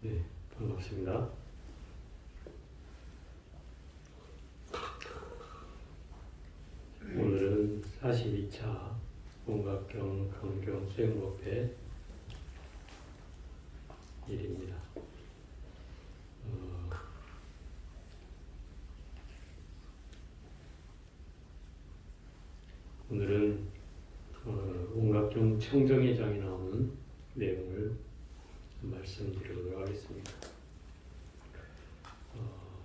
네, 반갑습니다. 오늘은 42차 온각경 강경 수행법회 일입니다. 오늘은 온각경 청정회장에 나오는 내용을 말씀드리도록 하겠습니다.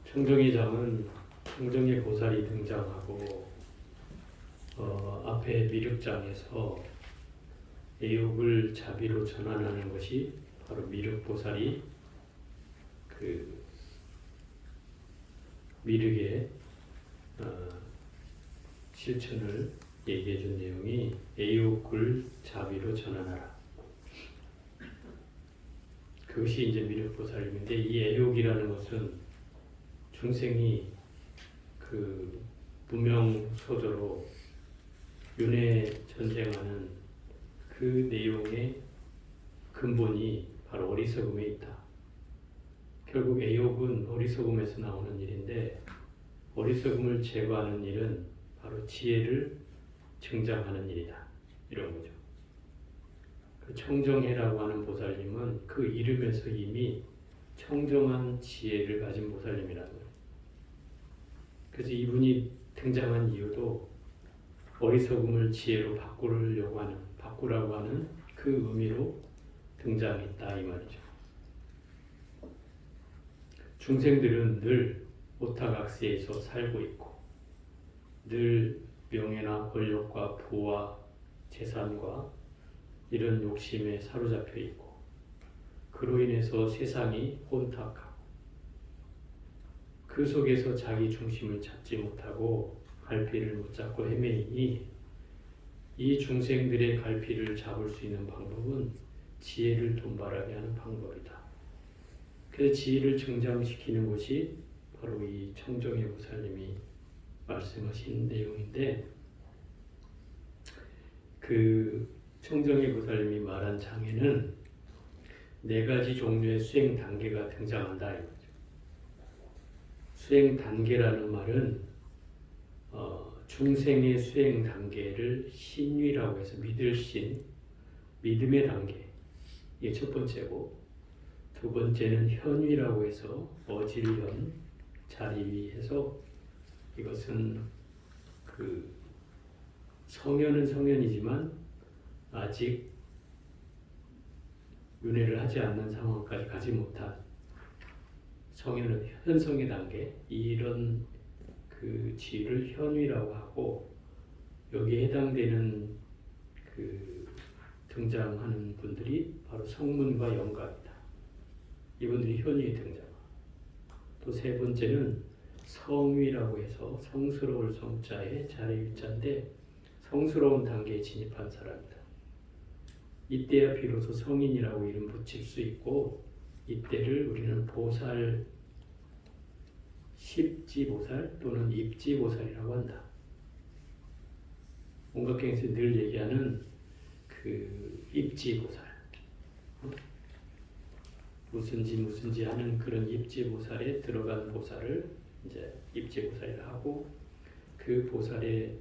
청정회장은 청정의 보살이 등장하고 앞에 미륵장에서 애욕을 자비로 전환하는 것이 바로 미륵보살이 그 미륵의 실천을 얘기해 준 내용이 애욕을 자비로 전환하라. 그것이 이제 미륵보살님인데, 이 애욕이라는 것은 중생이 그 무명소조로 윤회 전쟁하는 그 내용의 근본이 바로 어리석음에 있다. 결국 애욕은 어리석음에서 나오는 일인데, 어리석음을 제거하는 일은 바로 지혜를 증장하는 일이다, 이런 거죠. 그 청정해라고 하는 보살님은 그 이름에서 이미 청정한 지혜를 가진 보살님이라는 거예요. 그래서 이분이 등장한 이유도 어리석음을 지혜로 바꾸라고 하는 그 의미로 등장했다, 이 말이죠. 중생들은 늘 오타각시에서 살고 있고, 늘 명예나 권력과 부와 재산과 이런 욕심에 사로잡혀 있고, 그로 인해서 세상이 혼탁하고, 그 속에서 자기 중심을 찾지 못하고 갈피를 못 잡고 헤매이니, 이 중생들의 갈피를 잡을 수 있는 방법은 지혜를 돈발하게 하는 방법이다. 그래서 지혜를 증장시키는 것이 바로 이 청정의 보살님이 말씀하신 내용인데, 그 청정의 보살님이 말한 장에는 4가지 종류의 수행 단계가 등장한다, 이거죠. 수행 단계라는 말은 중생의 수행 단계를 신위라고 해서 믿을 신, 믿음의 단계, 이게 첫 번째고, 두 번째는 현위라고 해서 어질현, 자리위 해서 이것은 그 성현은 성현이지만 아직 윤회를 하지 않는 상황까지 가지 못한 성현은 현성의 단계, 이런 그 지를 현위라고 하고, 여기에 해당되는 그 등장하는 분들이 바로 성문과 영각이다. 이분들이 현위에 등장합니다. 또 세 번째는 성위라고 해서 성스러울 성자에 자리위자인데, 성스러운 단계에 진입한 사람이다. 이때야 비로소 성인이라고 이름 붙일 수 있고, 이때를 우리는 보살, 십지보살 또는 입지보살이라고 한다. 온각경에서 늘 얘기하는 그 입지보살, 무슨지 하는 그런 입지보살에 들어간 보살을 이제 입지보살이라 하고, 그 보살의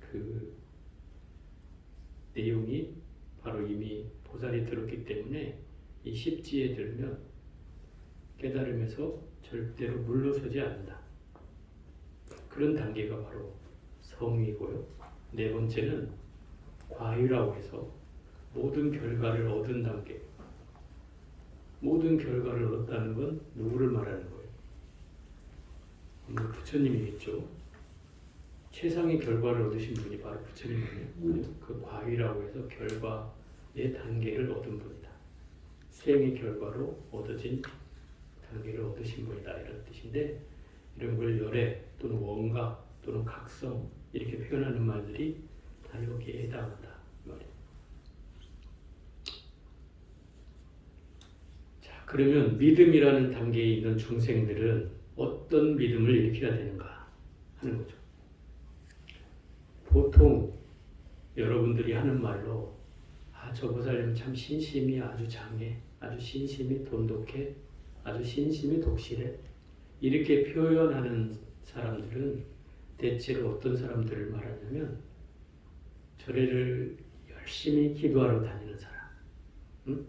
그 내용이 바로 이미 보살이 들었기 때문에 이 십지에 들면 깨달음에서 절대로 물러서지 않는다. 그런 단계가 바로 성이고요. 4번째는 과유라고 해서 모든 결과를 얻은 단계. 모든 결과를 얻었다는 건 누구를 말하는 거예요? 부처님이겠죠. 최상의 결과를 얻으신 분이 바로 부처님이에요. 그 과유라고 해서 결과의 단계를 얻은 분이다. 수행의 결과로 얻어진 단계를 얻으신 분이다, 이런 뜻인데, 이런 걸 열애 또는 원각 또는 각성 이렇게 표현하는 말들이 다 여기에 해당한다, 이 말이에요. 자, 그러면 믿음이라는 단계에 있는 중생들은 어떤 믿음을 일으켜야 되는가 하는 거죠. 보통 여러분들이 하는 말로 저 보살님 참 신심이 아주 장해, 아주 신심이 돈독해, 아주 신심이 독실해. 이렇게 표현하는 사람들은 대체로 어떤 사람들을 말하냐면 절에를 열심히 기도하러 다니는 사람. 응?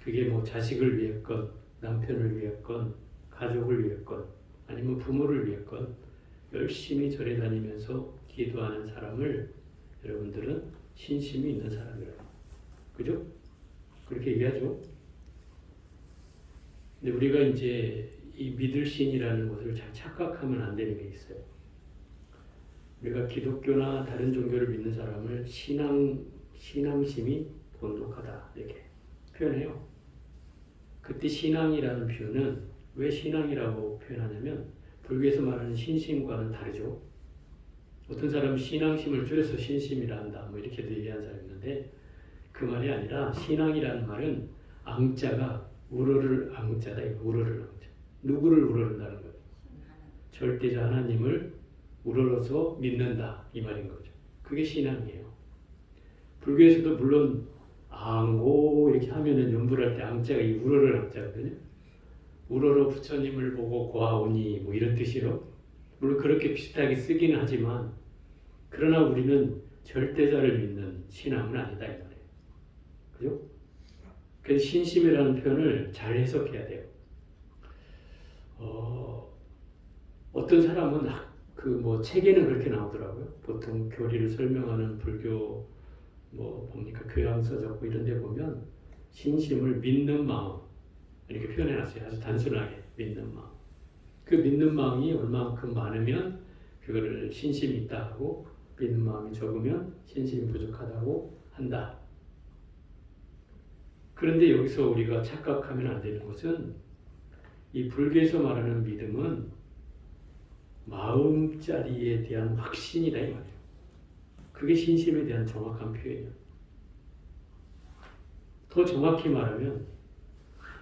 그게 뭐 자식을 위했건 남편을 위했건 가족을 위했건 아니면 부모를 위했건 열심히 절에 다니면서 기도하는 사람을 여러분들은 신심이 있는 사람이라고. 그죠? 그렇게 얘기하죠. 근데 우리가 이제 이 믿을 신이라는 것을 잘 착각하면 안 되는 게 있어요. 우리가 기독교나 다른 종교를 믿는 사람을 신앙심이 돈독하다 이렇게 표현해요. 그때 신앙이라는 표현은 왜 신앙이라고 표현하냐면 불교에서 말하는 신심과는 다르죠. 어떤 사람은 신앙심을 줄여서 신심이라 한다 뭐 이렇게도 얘기하는 사람이 있는데 그 말이 아니라 신앙이라는 말은 앙자가 우러를 앙자다. 우러를 앙자. 누구를 우러른다는 거예요? 절대자 하나님을 우러러서 믿는다 이 말인 거죠. 그게 신앙이에요. 불교에서도 물론 앙고 이렇게 하면은 연불할 때 앙자가 이 우러를 앙자거든요. 우러러 부처님을 보고 고하오니 뭐 이런 뜻이로 물론 그렇게 비슷하게 쓰기는 하지만 그러나 우리는 절대자를 믿는 신앙은 아니다 이 말이에요. 그죠? 그래서 신심이라는 표현을 잘 해석해야 돼요. 어떤 사람은 그 뭐 책에는 그렇게 나오더라고요. 보통 교리를 설명하는 불교 뭐 뭡니까 교양서 적고 이런 데 보면 신심을 믿는 마음 이렇게 표현해놨어요. 아주 단순하게 믿는 마음. 그 믿는 마음이 얼마만큼 많으면 그거를 신심이 있다 하고 믿는 마음이 적으면 신심이 부족하다고 한다. 그런데 여기서 우리가 착각하면 안 되는 것은 이 불교에서 말하는 믿음은 마음자리에 대한 확신이다 이 말이에요. 그게 신심에 대한 정확한 표현이에요. 더 정확히 말하면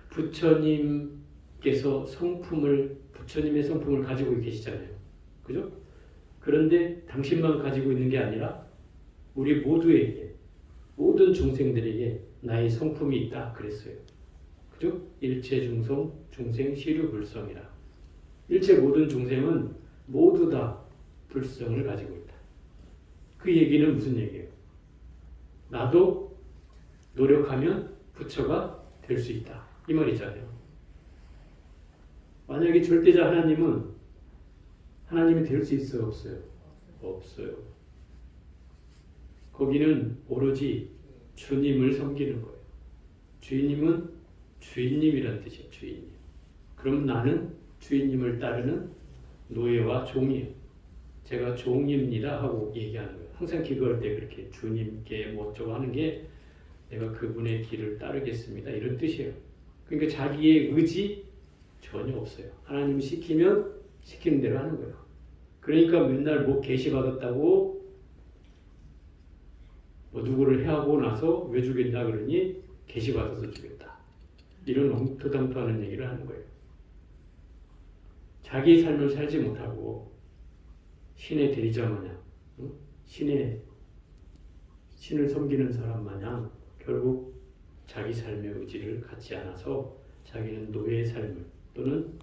부처님께서 부처님의 성품을 가지고 계시잖아요. 그죠? 그런데 당신만 가지고 있는 게 아니라 우리 모두에게 모든 중생들에게 나의 성품이 있다 그랬어요. 그죠? 일체 중생 시류불성이라. 일체 모든 중생은 모두 다 불성을 가지고 있다. 그 얘기는 무슨 얘기예요? 나도 노력하면 부처가 될 수 있다. 이 말이잖아요. 만약에 절대자 하나님이 될 수 있어요? 없어요? 없어요. 거기는 오로지 주님을 섬기는 거예요. 주인님은 주인님이라는 뜻이에요. 주인님. 그럼 나는 주인님을 따르는 노예와 종이에요. 제가 종입니다 하고 얘기하는 거예요. 항상 기도할 때 그렇게 주님께 뭐 어쩌고 하는 게 내가 그분의 길을 따르겠습니다. 이런 뜻이에요. 그러니까 자기의 의지 전혀 없어요. 하나님이 시키면 시키는 대로 하는 거예요. 그러니까 맨날 뭐 계시받았다고 뭐 누구를 해하고 나서 왜 죽였냐 그러니 계시받아서 죽였다. 이런 엉터당토하는 얘기를 하는 거예요. 자기의 삶을 살지 못하고 신의 대리자 마냥 신을 섬기는 사람 마냥 결국 자기 삶의 의지를 갖지 않아서 자기는 노예의 삶을 또는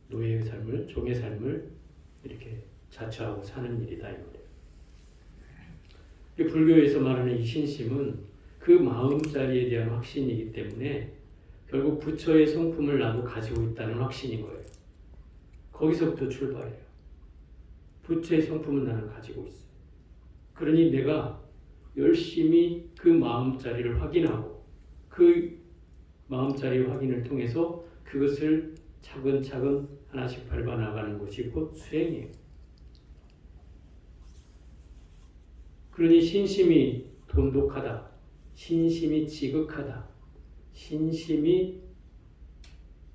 노예의 삶을 종의 삶을 이렇게 자처하고 사는 일이다 이 말이에요. 불교에서 말하는 이 신심은 그 마음자리에 대한 확신이기 때문에 결국 부처의 성품을 나도 가지고 있다는 확신인 거예요. 거기서부터 출발해요. 부처의 성품은 나는 가지고 있어요. 그러니 내가 열심히 그 마음자리를 확인하고 그 마음자리 확인을 통해서 그것을 차근차근 하나씩 밟아 나가는 것이 곧 수행이에요. 그러니 신심이 돈독하다, 신심이 지극하다, 신심이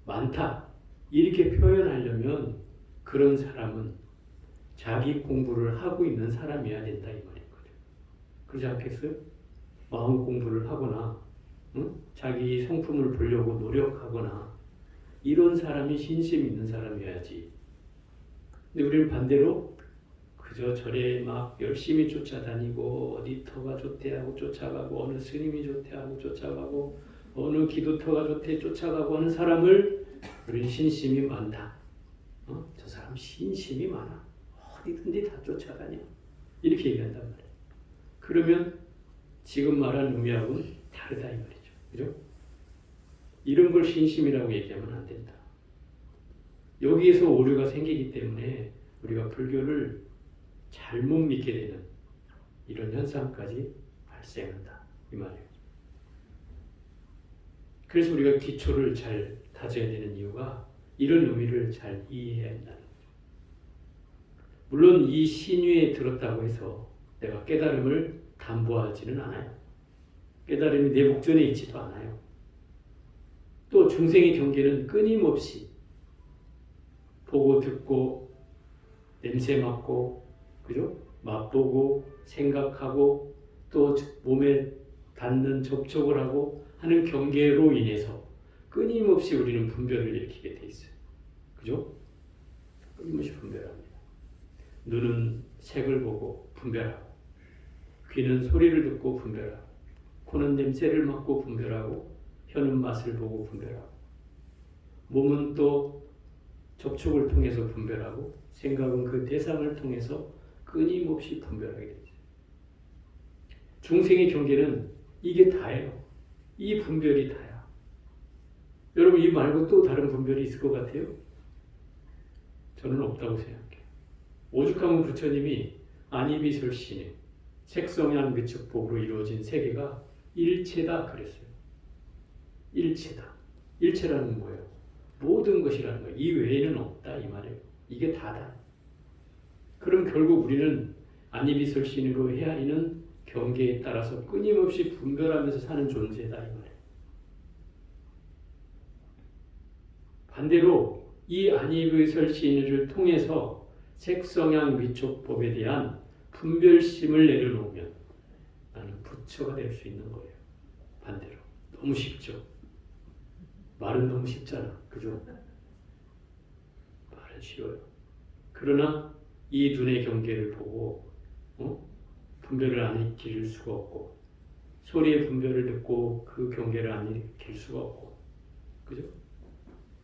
많다 이렇게 표현하려면 그런 사람은 자기 공부를 하고 있는 사람이어야 된다 이 말인 거죠. 그렇지 않겠어요? 마음 공부를 하거나 자기 성품을 보려고 노력하거나 이런 사람이 신심 있는 사람이어야지. 근데 우리는 반대로 그저 절에 막 열심히 쫓아다니고 어디 터가 좋대 하고 쫓아가고 어느 스님이 좋대 하고 쫓아가고 어느 기도터가 좋대 쫓아가고 하는 사람을 우리는 신심이 많다. 저 사람 신심이 많아. 어디든지 다 쫓아다녀. 이렇게 얘기한단 말이에요. 그러면 지금 말한 의미하고는 다르다 이 말이죠. 그죠? 이런 걸 신심이라고 얘기하면 안 된다. 여기에서 오류가 생기기 때문에 우리가 불교를 잘못 믿게 되는 이런 현상까지 발생한다. 이 말이에요. 그래서 우리가 기초를 잘 다져야 되는 이유가 이런 의미를 잘 이해해야 한다는 거죠. 물론 이 신유에 들었다고 해서 내가 깨달음을 담보하지는 않아요. 깨달음이 내 목전에 있지도 않아요. 또 중생의 경계는 끊임없이 보고 듣고 냄새 맡고 그죠? 맛보고 생각하고 또 몸에 닿는 접촉을 하고 하는 경계로 인해서 끊임없이 우리는 분별을 일으키게 돼 있어요. 그죠? 끊임없이 분별합니다. 눈은 색을 보고 분별하고 귀는 소리를 듣고 분별하고 코는 냄새를 맡고 분별하고 혀는 맛을 보고 분별하고 몸은 또 접촉을 통해서 분별하고 생각은 그 대상을 통해서 끊임없이 분별하게 되죠. 중생의 경계는 이게 다예요. 이 분별이 다야. 여러분 이 말고 또 다른 분별이 있을 것 같아요? 저는 없다고 생각해요. 오죽하면 부처님이 안이비설신의 색성향 위축법으로 이루어진 세계가 일체다 그랬어요. 일체다. 일체라는 건 뭐예요? 모든 것이라는 거예요. 이 외에는 없다 이 말이에요. 이게 다다. 그럼 결국 우리는 안이비설신으로 헤아리는 경계에 따라서 끊임없이 분별하면서 사는 존재다 이 말이에요. 반대로 이 안이비설신을 통해서 색성향 위촉법에 대한 분별심을 내려놓으면 나는 부처가 될 수 있는 거예요. 반대로. 너무 쉽죠. 말은 너무 쉽잖아. 그죠? 말은 쉬워요. 그러나 이 눈의 경계를 보고 분별을 안 일으킬 수가 없고 소리의 분별을 듣고 그 경계를 안 일으킬 수가 없고 그죠?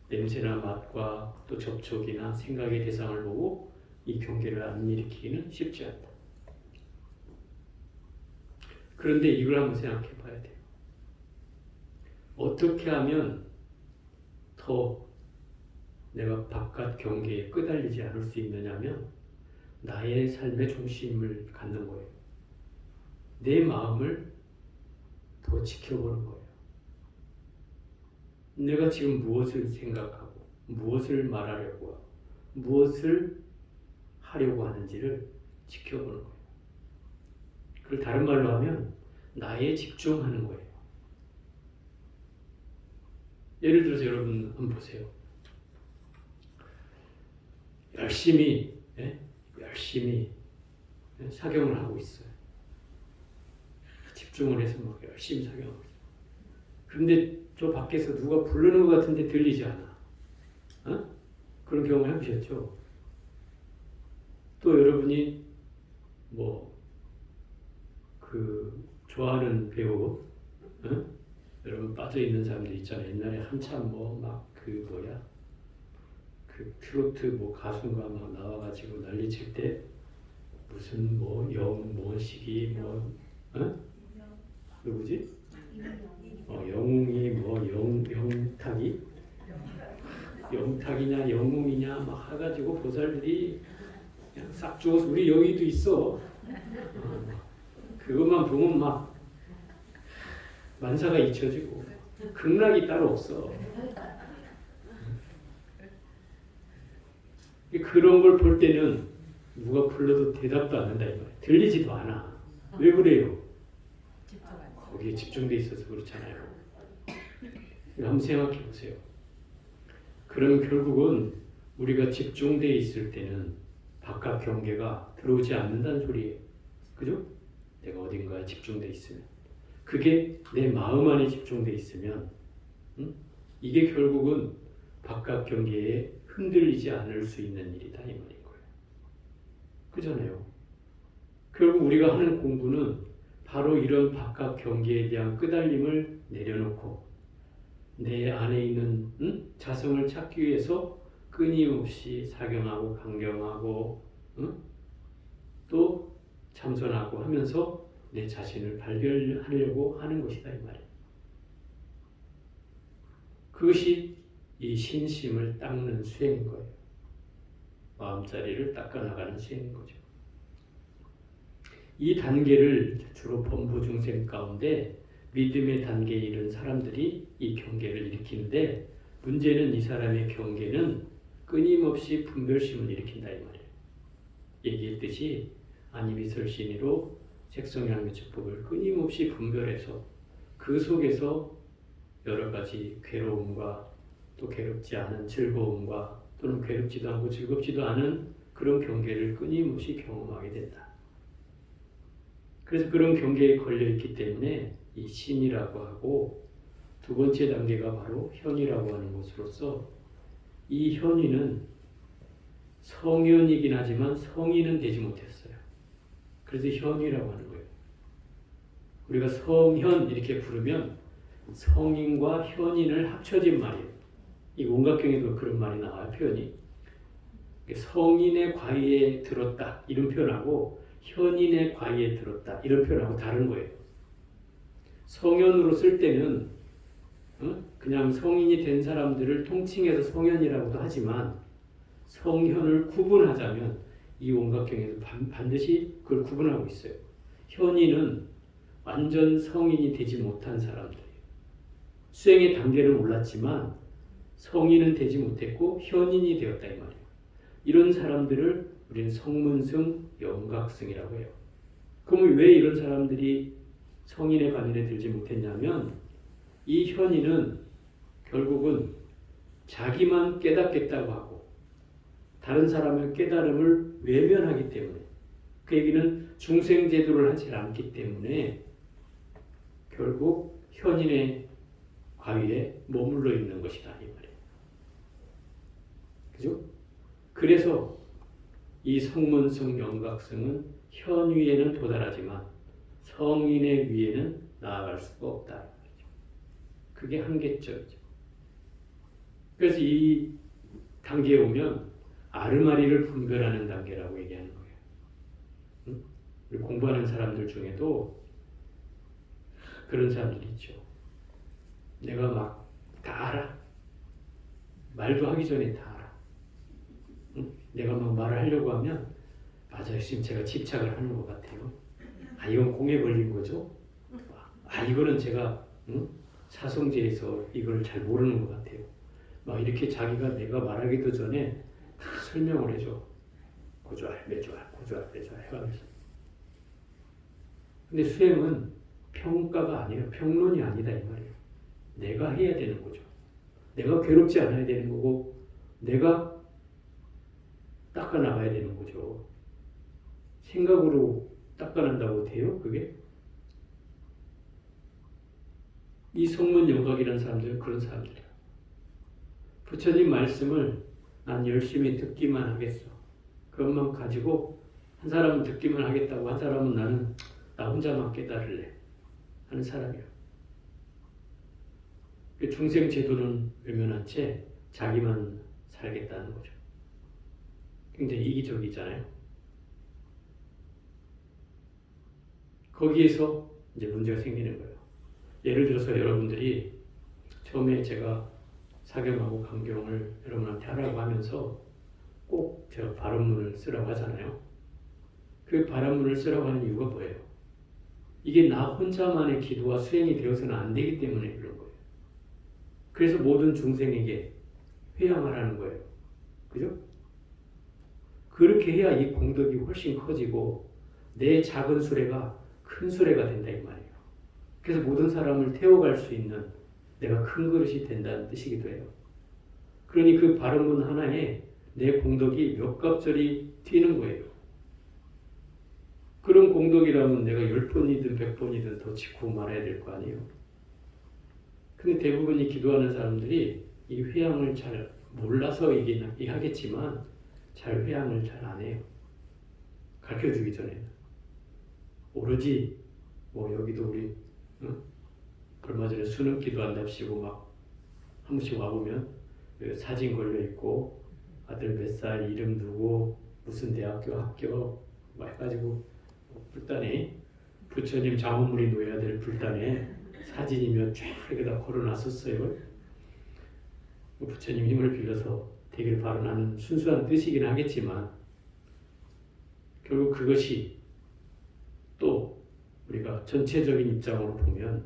냄새나 맛과 또 접촉이나 생각의 대상을 보고 이 경계를 안 일으키기는 쉽지 않다. 그런데 이걸 한번 생각해 봐야 돼요. 어떻게 하면 더 내가 바깥 경계에 끄달리지 않을 수 있느냐면 나의 삶의 중심을 갖는 거예요. 내 마음을 더 지켜보는 거예요. 내가 지금 무엇을 생각하고 무엇을 말하려고 하고 무엇을 하려고 하는지를 지켜보는 거예요. 그걸 다른 말로 하면 나에 집중하는 거예요. 예를 들어서 여러분 한번 보세요. 열심히 사경을 하고 있어요. 집중을 해서 막 열심히 사경하고 있어요. 그런데 저 밖에서 누가 부르는 것 같은데 들리지 않아. 그런 경험 해보셨죠? 또 여러분이 좋아하는 배우, 여러분 빠져있는 사람들 있잖아요. 옛날에 한참 그 트로트 가수가 막 나와가지고 난리칠 때 무슨 영모식이 누구지? 영웅이 영탁이냐 영웅이냐 막 해가지고 보살들이 그냥 싹 죽어서 우리 여기도 있어. 그것만 보면 막 만사가 잊혀지고 극락이 따로 없어. 그런 걸 볼 때는 누가 불러도 대답도 안 한다 이 말이야. 들리지도 않아. 왜 그래요? 거기에 집중돼 있어서 그렇잖아요. 한번 생각해 보세요. 그럼 결국은 우리가 집중돼 있을 때는 바깥 경계가 들어오지 않는다는 소리예요. 그죠? 내가 어딘가에 집중돼 있으면 그게 내 마음 안에 집중돼 있으면 이게 결국은 바깥 경계에 흔들리지 않을 수 있는 일이다 이 말인 거예요. 그잖아요. 결국 우리가 하는 공부는 바로 이런 바깥 경계에 대한 끄달림을 내려놓고 내 안에 있는 자성을 찾기 위해서 끊임없이 사경하고 강경하고 또 참선하고 하면서 내 자신을 발견하려고 하는 것이다 이 말이에요. 그것이 이 신심을 닦는 수행인 거예요. 마음자리를 닦아나가는 수행인 거죠. 이 단계를 주로 범부 중생 가운데 믿음의 단계에 이른 사람들이 이 경계를 일으키는데, 문제는 이 사람의 경계는 끊임없이 분별심을 일으킨다 이 말이에요. 얘기했듯이 안이비설신이로 색성양미처법을 끊임없이 분별해서 그 속에서 여러 가지 괴로움과 또 괴롭지 않은 즐거움과 또는 괴롭지도 않고 즐겁지도 않은 그런 경계를 끊임없이 경험하게 된다. 그래서 그런 경계에 걸려있기 때문에 이 신이라고 하고, 두 번째 단계가 바로 현이라고 하는 것으로서, 이 현이는 성현이긴 하지만 성인은 되지 못했어요. 그래서 현이라고 하는 거예요. 우리가 성현 이렇게 부르면 성인과 현인을 합쳐진 말이에요. 이 원각경에도 그런 말이 나와요. 표현이 성인의 과의에 들었다 이런 표현하고 현인의 과의에 들었다 이런 표현하고 다른 거예요. 성현으로 쓸 때는 그냥 성인이 된 사람들을 통칭해서 성현이라고도 하지만, 성현을 구분하자면 이 원각경에서 반드시 그걸 구분하고 있어요. 현인은 완전 성인이 되지 못한 사람들이에요. 수행의 단계를 올랐지만 성인은 되지 못했고 현인이 되었다 이 말이에요. 이런 사람들을 우리는 성문승 영각승이라고 해요. 그럼 왜 이런 사람들이 성인의 관인에 들지 못했냐면, 이 현인은 결국은 자기만 깨닫겠다고 하고 다른 사람의 깨달음을 외면하기 때문에, 그 얘기는 중생제도를 하지 않기 때문에 결국 현인의 과위에 머물러 있는 것이다 이 말이에요. 그죠? 그래서 이 성문성 영각성은 현위에는 도달하지만 성인의 위에는 나아갈 수가 없다. 그게 한계점이죠. 그래서 이 단계에 오면 아르마리를 분별하는 단계라고 얘기하는 거예요. 우리 공부하는 사람들 중에도 그런 사람들이 있죠. 내가 막 다 알아. 말도 하기 전에 다 알아. 내가 막 말을 하려고 하면, 맞아요. 지금 제가 집착을 하는 것 같아요. 아, 이건 공에 걸린 거죠? 아, 이거는 제가 사성제에서 이걸 잘 모르는 것 같아요. 막 이렇게 자기가 내가 말하기도 전에 다 설명을 해줘. 고조할, 매조할, 고조할, 매조할 해가면서. 근데 수행은 평가가 아니에요. 평론이 아니다 이 말이에요. 내가 해야 되는 거죠. 내가 괴롭지 않아야 되는 거고, 내가 닦아나가야 되는 거죠. 생각으로 닦아낸다고 돼요? 그게? 이 성문 영각이라는 사람들은 그런 사람들이에요. 부처님 말씀을 난 열심히 듣기만 하겠어. 그것만 가지고, 한 사람은 듣기만 하겠다고, 한 사람은 나는 나 혼자만 깨달을래 하는 사람이에요. 중생 제도는 외면한 채 자기만 살겠다는 거죠. 굉장히 이기적이잖아요. 거기에서 이제 문제가 생기는 거예요. 예를 들어서 여러분들이 처음에 제가 사경하고 강경을 여러분한테 하라고 하면서 꼭 제가 발언문을 쓰라고 하잖아요. 그 발언문을 쓰라고 하는 이유가 뭐예요? 이게 나 혼자만의 기도와 수행이 되어서는 안 되기 때문에 그런 거예요. 그래서 모든 중생에게 회양하라는 거예요. 그죠? 그렇게 해야 이 공덕이 훨씬 커지고 내 작은 수레가 큰 수레가 된다 이 말이에요. 그래서 모든 사람을 태워갈 수 있는 내가 큰 그릇이 된다는 뜻이기도 해요. 그러니 그 발언문 하나에 내 공덕이 몇 갑절이 튀는 거예요. 그런 공덕이라면 내가 10번이든 100번이든 더 짓고 말아야 될 거 아니에요. 근데 대부분이 기도하는 사람들이 이 회양을 잘 몰라서 얘기하겠지만 잘 회양을 잘 안 해요. 가르쳐주기 전에는. 오로지 뭐 여기도 우리 얼마 전에 수능 기도한답시고 막 한 번씩 와보면 사진 걸려있고 아들 몇 살, 이름 누구, 무슨 대학교 합격 막 해가지고 불단에 부처님 장엄물이 놓여야 될 불단에 사진이며 쫙 여기다 걸어놨었어요. 부처님 힘을 빌려서 되길 바라는 순수한 뜻이긴 하겠지만 결국 그것이 또 우리가 전체적인 입장으로 보면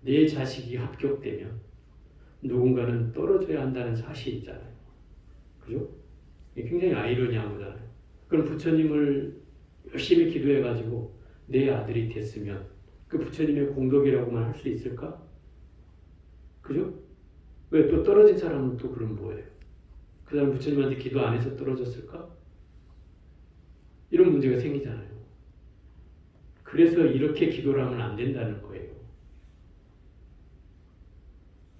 내 자식이 합격되면 누군가는 떨어져야 한다는 사실이잖아요. 그죠? 이게 굉장히 아이러니한 거잖아요. 그럼 부처님을 열심히 기도해가지고 내 아들이 됐으면 그 부처님의 공덕이라고만 할 수 있을까? 그죠? 왜 또 떨어진 사람은 또 그럼 뭐예요? 그 사람 부처님한테 기도 안 해서 떨어졌을까? 이런 문제가 생기잖아요. 그래서 이렇게 기도를 하면 안 된다는 거예요.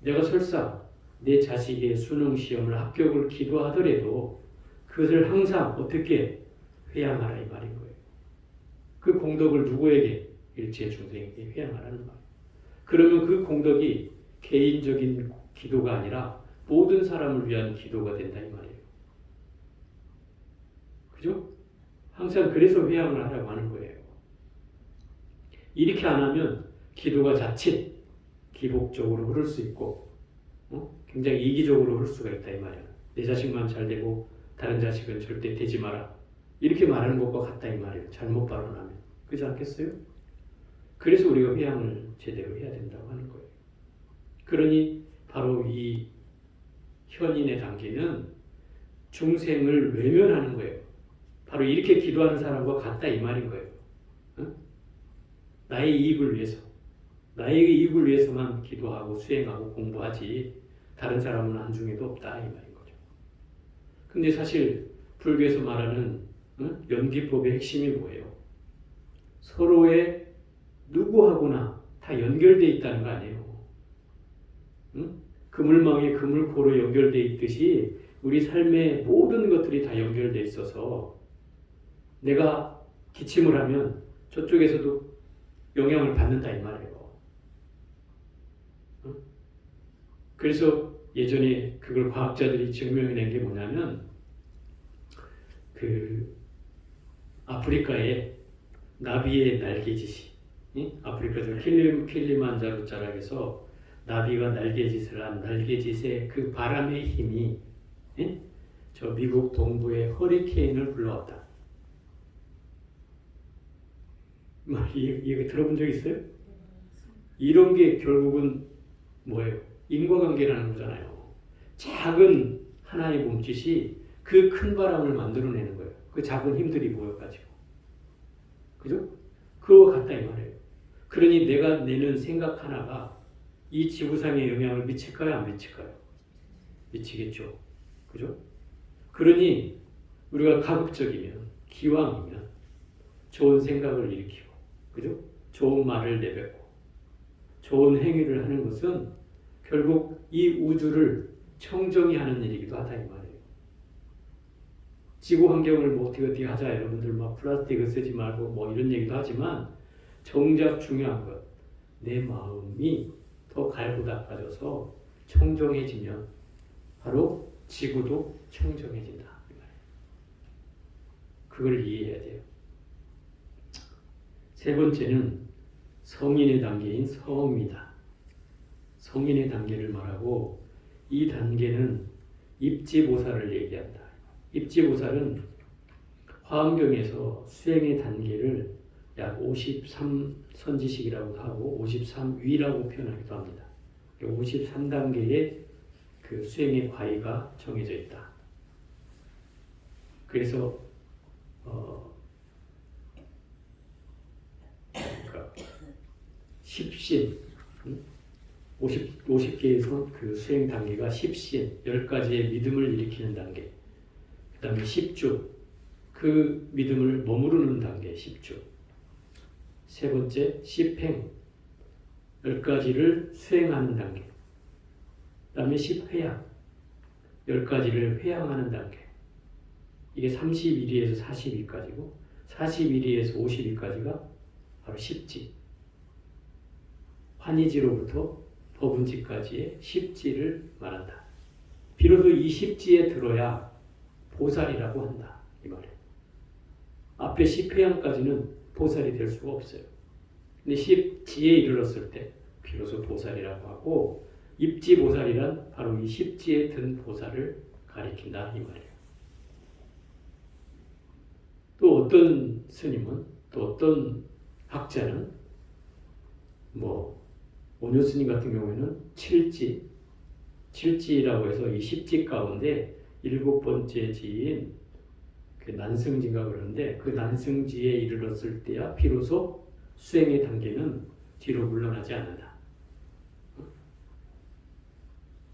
내가 설사 내 자식의 수능 시험을 합격을 기도하더라도 그것을 항상 어떻게 회양하라 이 말인 거예요. 그 공덕을 누구에게? 일체 중생에게 회양하라는 말. 그러면 그 공덕이 개인적인 기도가 아니라 모든 사람을 위한 기도가 된다 이 말이에요. 그죠? 항상 그래서 회양을 하라고 하는 거예요. 이렇게 안 하면 기도가 자칫 기복적으로 흐를 수 있고 굉장히 이기적으로 흐를 수가 있다 이 말이에요. 내 자식만 잘 되고 다른 자식은 절대 되지 마라. 이렇게 말하는 것과 같다 이 말이에요. 잘못 발언하면. 그렇지 않겠어요? 그래서 우리가 회양을 제대로 해야 된다고 하는 거예요. 그러니 바로 이 현인의 단계는 중생을 외면하는 거예요. 바로 이렇게 기도하는 사람과 같다 이 말인 거예요. 응? 나의 이익을 위해서, 나의 이익을 위해서만 기도하고 수행하고 공부하지 다른 사람은 안중에도 없다 이 말인 거죠. 근데 사실 불교에서 말하는 연기법의 핵심이 뭐예요? 서로의 누구하고나 다 연결되어 있다는 거 아니에요. 응? 그물망에 그물코로 연결되어 있듯이 우리 삶의 모든 것들이 다 연결되어 있어서 내가 기침을 하면 저쪽에서도 영향을 받는다 이 말이에요. 응? 그래서 예전에 그걸 과학자들이 증명해낸 게 뭐냐면 그 아프리카에 나비의 날개짓이 아프리카에서 킬리만자로 자락에서 나비가 날개짓을 한 날개짓의 그 바람의 힘이 저 미국 동부의 허리케인을 불러왔다. 이거 들어본 적 있어요? 이런 게 결국은 뭐예요? 인과관계라는 거잖아요. 작은 하나의 몸짓이 그 큰 바람을 만들어내는 거예요. 그 작은 힘들이 모여가지고. 그죠? 그거와 같다 이 말이에요. 그러니 내가 내는 생각 하나가 이 지구상에 영향을 미칠까요? 안 미칠까요? 미치겠죠. 그죠? 그러니 우리가 가급적이면 기왕이면 좋은 생각을 일으키고 그죠? 좋은 말을 내뱉고 좋은 행위를 하는 것은 결국 이 우주를 청정히 하는 일이기도 하다 이 말이에요. 지구 환경을 뭐 어떻게 하자 여러분들 막 플라스틱을 쓰지 말고 뭐 이런 얘기도 하지만 정작 중요한 것 내 마음이 더 갈고 닦아져서 청정해지면 바로 지구도 청정해진다. 그걸 이해해야 돼요. 세 번째는 성인의 단계인 성입니다. 성인의 단계를 말하고 이 단계는 입지보살을 얘기한다. 입지보살은 화엄경에서 수행의 단계를 약 53선지식이라고 하고 53위라고 표현하기도 합니다. 53단계의 그 수행의 과의가 정해져 있다. 그래서 그러니까 10신 50개의 그 수행 단계가 10신 10가지의 믿음을 일으키는 단계, 그 다음에 10주 그 믿음을 머무르는 단계 10주, 세 번째 10행 10가지를 수행하는 단계, 그 다음에 10회양 10가지를 회양하는 단계. 이게 31위에서 42까지고 41위에서 52까지가 바로 10지. 환희지로부터 법운지까지의 십지를 말한다. 비로소 이 십지에 들어야 보살이라고 한다. 이 말이에요. 앞에 십회양까지는 보살이 될 수가 없어요. 근데 십지에 이르렀을 때 비로소 보살이라고 하고, 입지보살이란 바로 이 십지에 든 보살을 가리킨다 이 말이에요. 또 어떤 스님은, 또 어떤 학자는 오뇨 스님 같은 경우에는 칠지라고 해서 이 십지 가운데 7번째 지인 그 난승지가 그러는데, 그 난승지에 이르렀을 때야 비로소 수행의 단계는 뒤로 물러나지 않는다.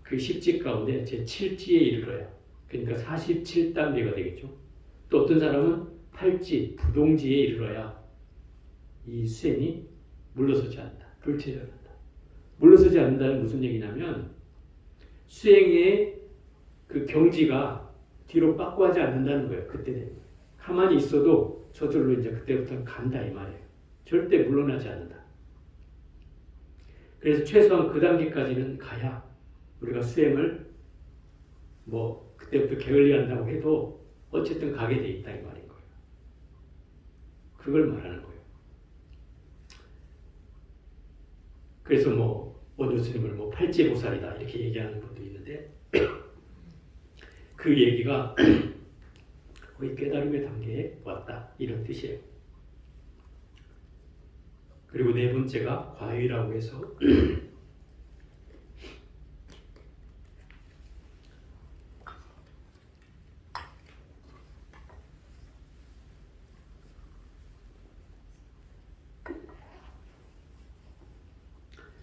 그 십지 가운데 제 7지에 이르러야, 그러니까 47단계가 되겠죠. 또 어떤 사람은 8지, 부동지에 이르러야 이 수행이 물러서지 않는다. 불체전한다. 물러서지 않는다는 무슨 얘기냐면, 수행의 그 경지가 뒤로 빠꾸하지 않는다는 거예요. 그때 가만히 있어도 저절로 이제 그때부터는 간다 이 말이에요. 절대 물러나지 않는다. 그래서 최소한 그 단계까지는 가야 우리가 수행을 그때부터 게을리한다고 해도 어쨌든 가게 돼 있다 이 말인 거예요. 그걸 말하는 거예요. 그래서 오뇨 스님을 팔지보살이다 이렇게 얘기하는 분도 있는데, 그 얘기가 거의 깨달음의 단계에 왔다 이런 뜻이에요. 그리고 네 번째가 과위라고 해서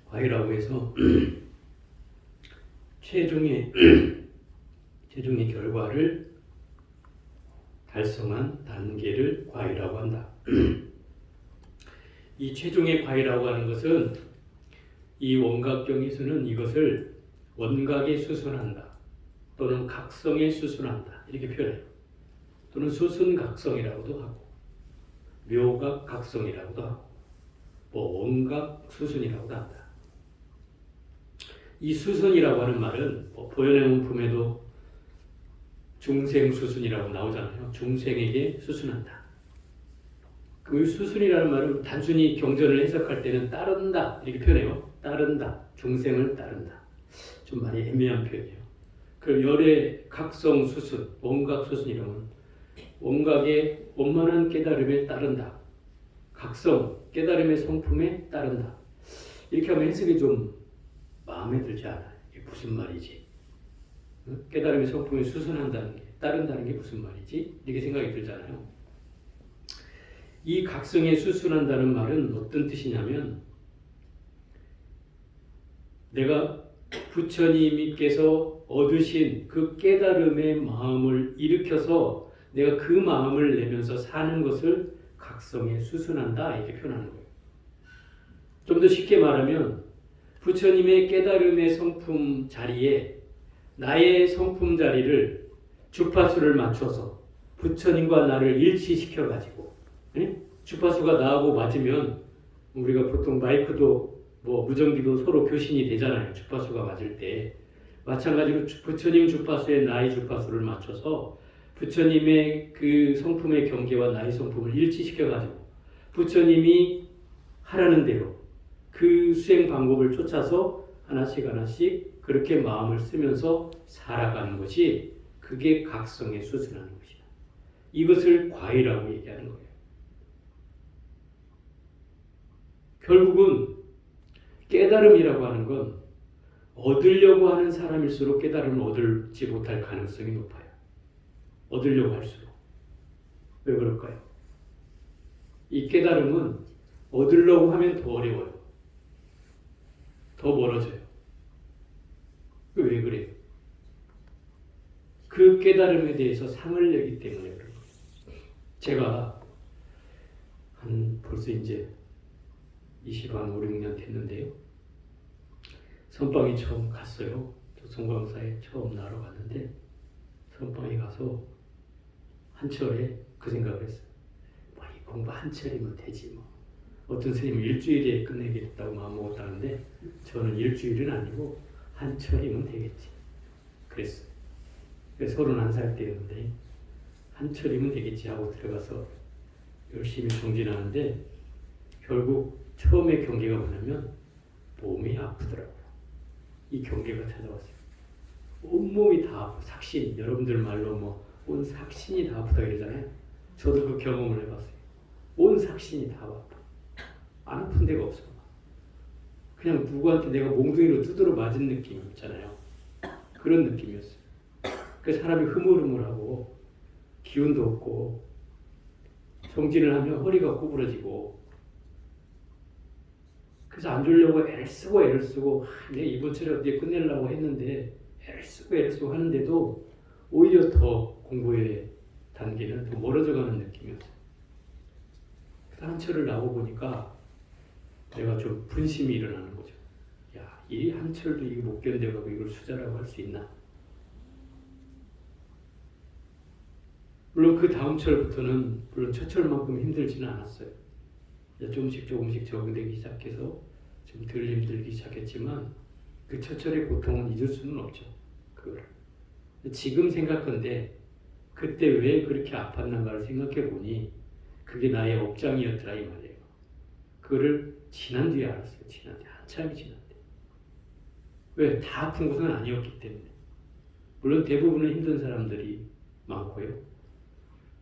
과위라고 해서 최종의 결과를 달성한 단계를 과위라고 한다. 이 최종의 과위라고 하는 것은 이 원각경에서는 이것을 원각에 수순한다 또는 각성에 수순한다 이렇게 표현해요. 또는 수순각성이라고도 하고 묘각각성이라고도 하고 원각수순이라고도 한다. 이 수순이라고 하는 말은 보현의 문품에도 중생수순이라고 나오잖아요. 중생에게 수순한다. 그 수순이라는 말은 단순히 경전을 해석할 때는 따른다 이렇게 표현해요. 따른다, 중생을 따른다. 좀 많이 애매한 표현이에요. 그럼 열의 각성 수순, 원각 수순 이러면 원각의 원만한 깨달음에 따른다. 각성, 깨달음의 성품에 따른다. 이렇게 하면 해석이 좀 마음에 들지 않아요. 이게 무슨 말이지? 깨달음의 성품에 수순한다는 게, 따른다는 게 무슨 말이지? 이렇게 생각이 들잖아요. 이 각성에 수순한다는 말은 어떤 뜻이냐면, 내가 부처님께서 얻으신 그 깨달음의 마음을 일으켜서 내가 그 마음을 내면서 사는 것을 각성에 수순한다 이렇게 표현하는 거예요. 좀 더 쉽게 말하면 부처님의 깨달음의 성품 자리에 나의 성품 자리를 주파수를 맞춰서 부처님과 나를 일치시켜 가지고, 주파수가 나하고 맞으면 우리가 보통 마이크도 무전기도 서로 교신이 되잖아요. 주파수가 맞을 때. 마찬가지로 부처님 주파수에 나의 주파수를 맞춰서 부처님의 그 성품의 경계와 나의 성품을 일치시켜 가지고 부처님이 하라는 대로 그 수행 방법을 쫓아서 하나씩 그렇게 마음을 쓰면서 살아가는 것이, 그게 각성에 수순하는 것이다. 이것을 과위라고 얘기하는 거예요. 결국은 깨달음이라고 하는 건 얻으려고 하는 사람일수록 깨달음을 얻지 못할 가능성이 높아요. 얻으려고 할수록. 왜 그럴까요? 이 깨달음은 얻으려고 하면 더 어려워요. 더 멀어져요. 왜 그래요? 그 깨달음에 대해서 상을 내기 때문에 그런 거예요. 제가 벌써 이제 5, 6년 됐는데요. 선방에 처음 갔어요. 성광사에 처음 나러 갔는데 선방에 가서 한철에 그 생각을 했어요. 이 공부 한철이면 되지 뭐. 어떤 선생님은 일주일에 끝내겠다고 마음먹었다는데 저는 일주일은 아니고 한 철이면 되겠지 그랬어요. 31살 때였는데 한 철이면 되겠지 하고 들어가서 열심히 정진하는데 결국 처음에 경계가 뭐냐면 몸이 아프더라고요. 이 경계가 찾아왔어요. 온몸이 다 아프고 삭신, 여러분들 말로 뭐 온 삭신이 다 아프다 그러잖아요. 저도 그 경험을 해봤어요. 온 삭신이 다 아파. 안 아픈 데가 없어. 그냥 누구한테 내가 몽둥이로 두드러 맞은 느낌 있잖아요. 그런 느낌이었어요. 그 사람이 흐물흐물하고 기운도 없고 정진을 하면 허리가 구부러지고 그래서 안 주려고 애를 쓰고 내가 이번 철에 어떻게 끝내려고 했는데 애를 쓰고 하는데도 오히려 더 공부의 단계는 더 멀어져가는 느낌이었어요. 한 철을 나오고 보니까 내가 좀 분심이 일어나는 거죠. 야, 이 한 철도 이거 못 견뎌가고 이걸 수자라고 할 수 있나? 물론 그 다음 철부터는 물론 첫 철만큼 힘들지는 않았어요. 조금씩 적응되기 시작해서 좀 덜 힘들기 시작했지만 그 첫 철의 고통은 잊을 수는 없죠. 그걸. 지금 생각한데 그때 왜 그렇게 아팠는가를 생각해 보니 그게 나의 업장이었더라 이 말이에요. 그거를 지난 뒤에 알았어요. 지난 뒤에 한참이 지난 뒤에. 왜? 다 아픈 것은 아니었기 때문에. 물론 대부분은 힘든 사람들이 많고요.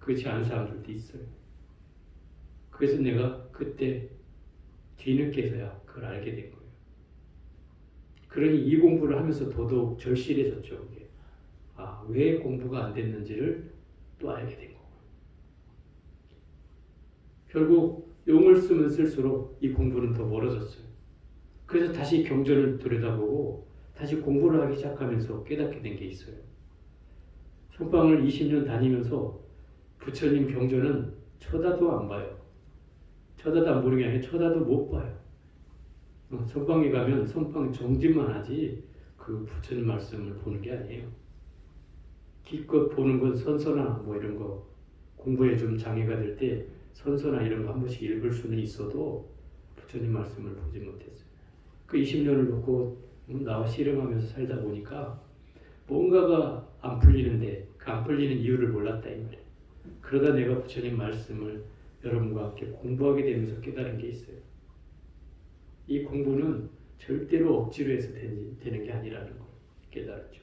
그렇지 않은 사람들도 있어요. 그래서 내가 그때 뒤늦게서야 그걸 알게 된 거예요. 그러니 이 공부를 하면서 더더욱 절실해졌죠. 그게. 아, 왜 공부가 안 됐는지를 또 알게 된 거고. 결국 용을 쓰면 쓸수록 이 공부는 더 멀어졌어요. 그래서 다시 경전을 들여다보고 다시 공부를 하기 시작하면서 깨닫게 된 게 있어요. 선방을 20년 다니면서 부처님 경전은 쳐다도 안 봐요. 쳐다도 안 보는 게 아니라 쳐다도 못 봐요. 선방에 가면 선방 정진만 하지 그 부처님 말씀을 보는 게 아니에요. 기껏 보는 건 선서나 뭐 이런 거 공부에 좀 장애가 될 때 선서나 이런 거 한 번씩 읽을 수는 있어도 부처님 말씀을 보지 못했어요. 그 20년을 놓고 나와 씨름하면서 살다 보니까 뭔가가 안 풀리는데 그 안 풀리는 이유를 몰랐다 이 말이에요. 그러다 내가 부처님 말씀을 여러분과 함께 공부하게 되면서 깨달은 게 있어요. 이 공부는 절대로 억지로 해서 되는 게 아니라는 걸 깨달았죠.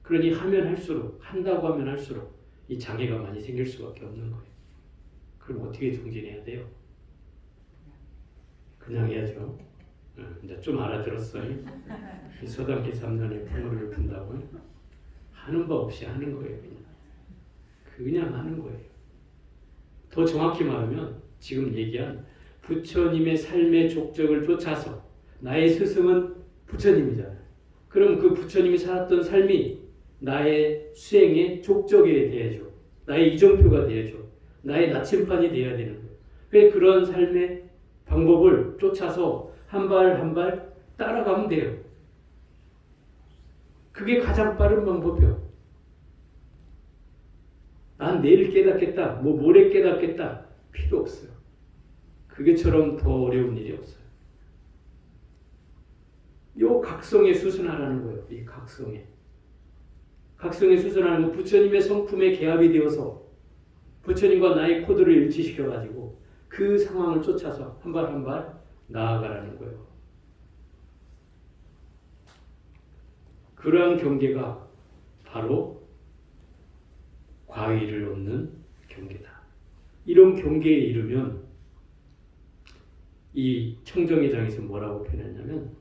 그러니 하면 할수록, 한다고 하면 할수록 이 장애가 많이 생길 수밖에 없는 거예요. 그럼 어떻게 정진해야 돼요? 그냥 해야죠. 이제 좀 알아들었어요. 서당계 3년에 풍어를 푼다고 하는 법 없이 하는 거예요. 그냥 하는 거예요. 더 정확히 말하면 지금 얘기한 부처님의 삶의 족적을 쫓아서 나의 스승은 부처님이잖아요. 그럼 그 부처님이 살았던 삶이 나의 수행의 족적에 대해줘. 나의 이정표가 되어줘. 나의 나침판이 되어야 되는 거예요. 왜 그런 삶의 방법을 쫓아서 한 발 한 발 따라가면 돼요. 그게 가장 빠른 방법이요. 난 내일 깨닫겠다, 뭐 모레 깨닫겠다 필요 없어요. 그게처럼 더 어려운 일이 없어요. 요 각성에 수순하라는 거예요. 이 각성에 수순하는 건 부처님의 성품에 개합이 되어서 부처님과 나의 코드를 일치시켜가지고 그 상황을 쫓아서 한 발 한 발 나아가라는 거예요. 그러한 경계가 바로 과의를 얻는 경계다. 이런 경계에 이르면 이 청정회장에서 뭐라고 표현했냐면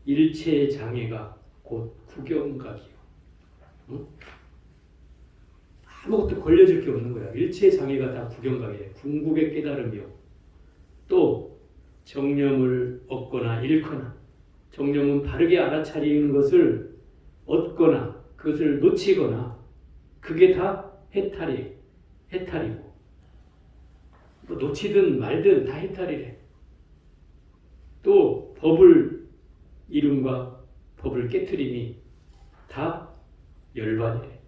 일체의 장애가 곧 구경각이요. 응? 아무것도 걸려질 게 없는 거야. 일체의 장애가 다 구경각이에요. 궁극의 깨달음이요. 또 정념을 얻거나 잃거나 정념은 바르게 알아차리는 것을 얻거나 그것을 놓치거나 그게 다 해탈이고 뭐 놓치든 말든 다 해탈이래. 또 법을 이름과 법을 깨트림이 다 열반이래.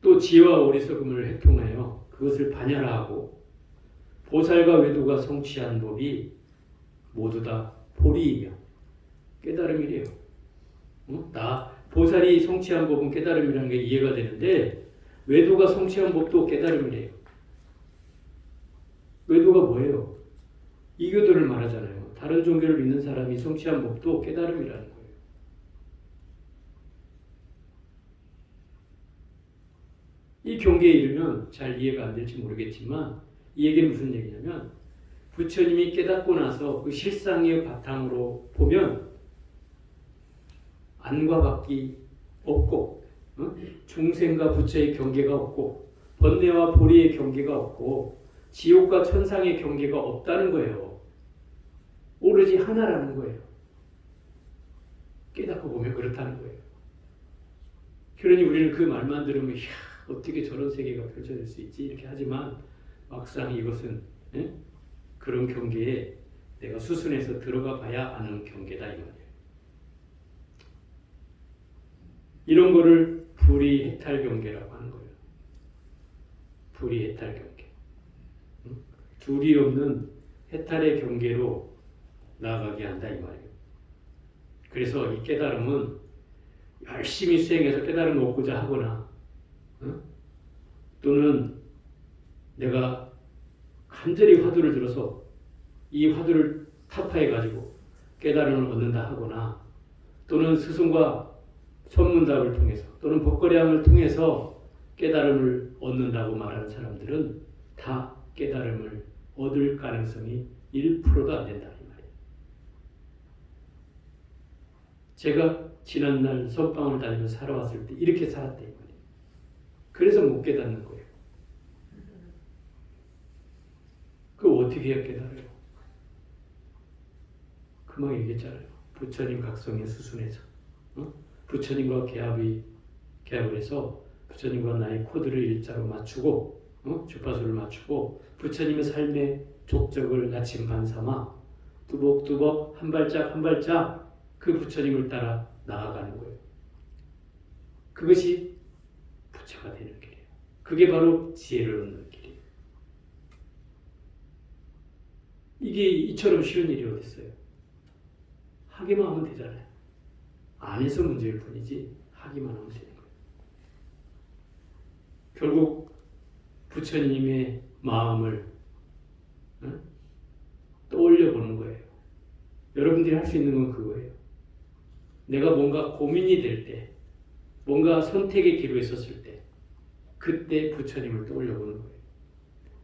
또 지혜와 어리석음을 해통하여 그것을 반열하고 보살과 외도가 성취한 법이 모두 다 보리이며 깨달음이래요. 나 보살이 성취한 법은 깨달음이라는 게 이해가 되는데 외도가 성취한 법도 깨달음이래요. 외도가 뭐예요? 이교도를 말하잖아요. 다른 종교를 믿는 사람이 성취한 법도 깨달음이라는 거예요. 이 경계에 이르면 잘 이해가 안 될지 모르겠지만 이 얘기는 무슨 얘기냐면 부처님이 깨닫고 나서 그 실상의 바탕으로 보면 안과 밖이 없고 중생과 부처의 경계가 없고 번뇌와 보리의 경계가 없고 지옥과 천상의 경계가 없다는 거예요. 오로지 하나라는 거예요. 깨닫고 보면 그렇다는 거예요. 그러니 우리는 그 말만 들으면 어떻게 저런 세계가 펼쳐질 수 있지? 이렇게 하지만 막상 이것은 그런 경계에 내가 수순해서 들어가 봐야 아는 경계다 이 말이에요. 이런 거를 불이해탈 경계라고 하는 거예요. 불이해탈 경계. 둘이 없는 해탈의 경계로 나아가게 한다 이 말이에요. 그래서 이 깨달음은 열심히 수행해서 깨달음을 얻고자 하거나 또는 내가 간절히 화두를 들어서 이 화두를 타파해 가지고 깨달음을 얻는다 하거나 또는 스승과 천문답을 통해서 또는 법거량을 통해서 깨달음을 얻는다고 말하는 사람들은 다 깨달음을 얻을 가능성이 1%도 안 된다 이 말이에요. 제가 지난날 선방을 다니면서 살아왔을 때 이렇게 살았다 이 말이에요. 그래서 못 깨닫는 거예요. 그거 어떻게 해야 깨달아요? 금방 얘기했잖아요. 부처님 각성의 수순에서 부처님과 계합을 해서 부처님과 나의 코드를 일자로 맞추고 주파수를 맞추고 부처님의 삶의 족적을 나침반 삼아 뚜벅뚜벅 한 발짝 한 발짝 그 부처님을 따라 나아가는 거예요. 그것이 부처가 되는 길이에요. 그게 바로 지혜를 얻는 길이에요. 이게 이처럼 쉬운 일이 어디 있어요? 하기만 하면 되잖아요. 안 해서 문제일 뿐이지 하기만 하면 되는 거예요. 결국 부처님의 마음을 떠올려 보는 거예요. 여러분들이 할 수 있는 건 그거예요. 내가 뭔가 고민이 될 때, 뭔가 선택의 기로에 섰을 때, 그때 부처님을 떠올려 보는 거예요.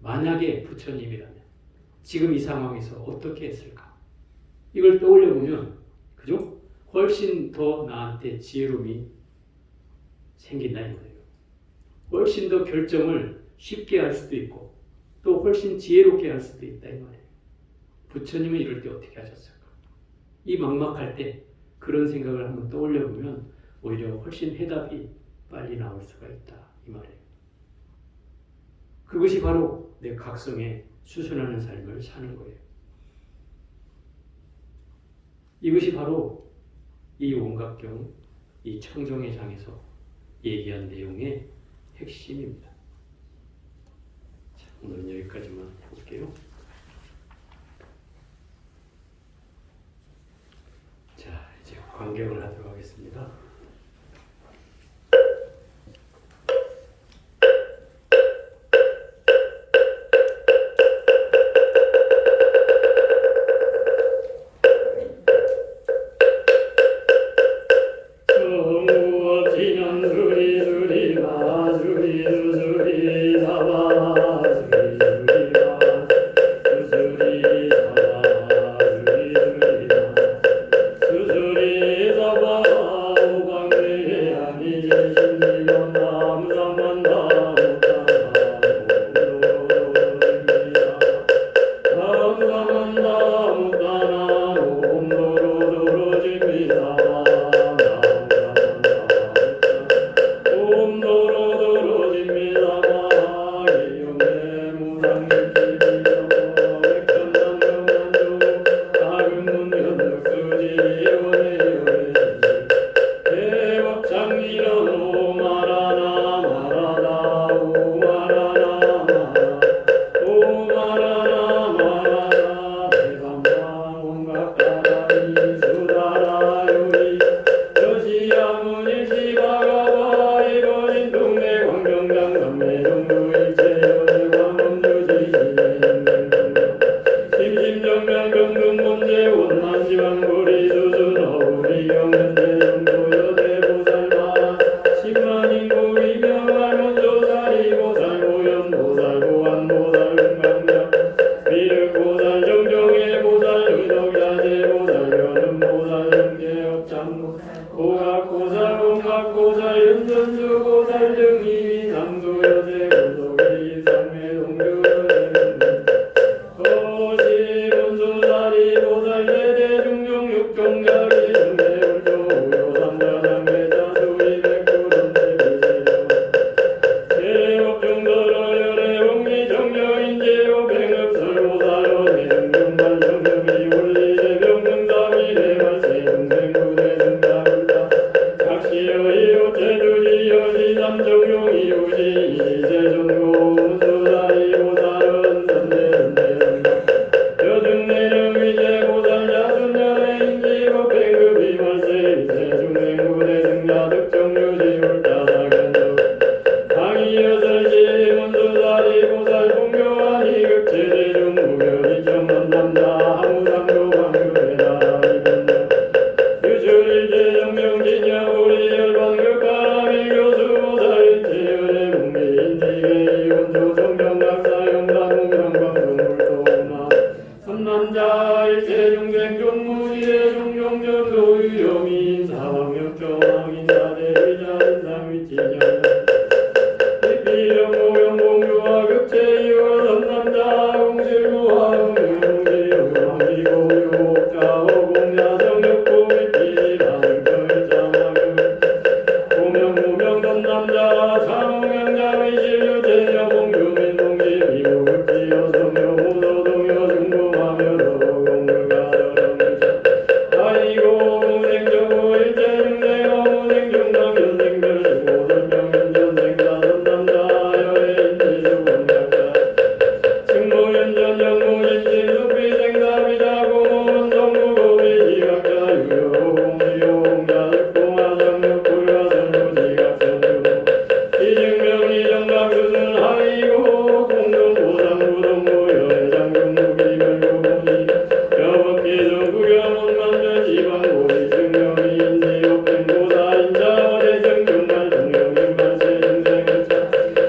만약에 부처님이라면 지금 이 상황에서 어떻게 했을까? 이걸 떠올려 보면, 그죠? 훨씬 더 나한테 지혜로움이 생긴다 이 말이에요. 훨씬 더 결정을 쉽게 할 수도 있고, 또 훨씬 지혜롭게 할 수도 있다 이 말이에요. 부처님은 이럴 때 어떻게 하셨을까? 이 막막할 때 그런 생각을 한번 떠올려 보면 오히려 훨씬 해답이 빨리 나올 수가 있다 이 말이에요. 그것이 바로 내 각성에 수순하는 삶을 사는 거예요. 이것이 바로 이 원각경, 이 청정의 장에서 얘기한 내용의 핵심입니다. 자, 오늘은 여기까지만 해볼게요. 자, 이제 관경을 하도록 하겠습니다. 수수리 잡아 남자 항우상도 방교회다 유주일제 영명진야 우리 열반극가람일 교수보살일제열의 문계인지계 이원조 정경각사 영단무명방송물도나 삼남자 일제 중생 종무시대 종종전도 유영인 사방역정왕인 사대의자 인상위치냐 이비영모영공주와 극제이와 삼남자 공실구와 응용공제용왕기공유옥자 어공야 정역고위피라는 걸자마그 고명무명 삼남자 사무명자위실유 제여공주민동지 미국극지여 성여무도동여 중공하며 너공물가여름자 아이고 무생정고 일제중생어 무생중당 연생별이고 설명연전생자 삼남자여인지수공작자 직무연전 영무인신수비생사비자 고모원성무고비지각자 유효공지용자 즉공하정육 불가설무지각선주모 이증명이 정박수순 하이고 공동보상부동무여회장경무기별고공지 여법기성구경원만전 지방고리 증명이 인지욕행보사인자 어대정중말 정경인발세중생을차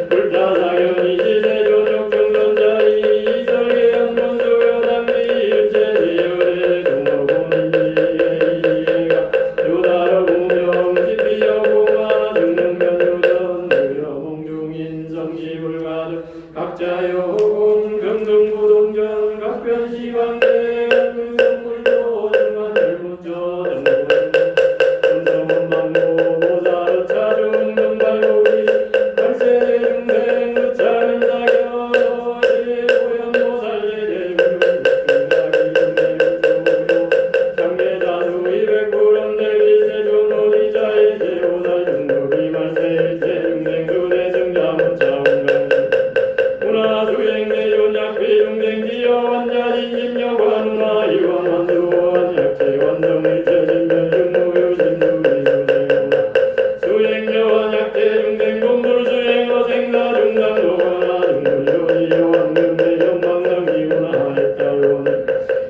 불타사경이 시대조족중선자이 이설계연문수여당지 일제대열의 종업원인지가 요다여공명 지피여공화 증명면유전 무여몽중인 성지불가득 각자여공 경등부동전 각변시방대 물도 중간절무저 정성원방모 보살어차 중등발고기 발세중생 무차민사견 어제보현보살제대중중생각이중대무수요 장계자수 이백구름 내비세종노리자의 제보살 중국이 말세일제중생수대 승자문차운강 문화수행내존약비중생지여 완자진심여관우나 이완완두원약체완정일체진멸중무유심수비수생우나 수행여완약체중생공불수행어 생사중상노가나 중물요리여왕금내연방남기구나 했다요네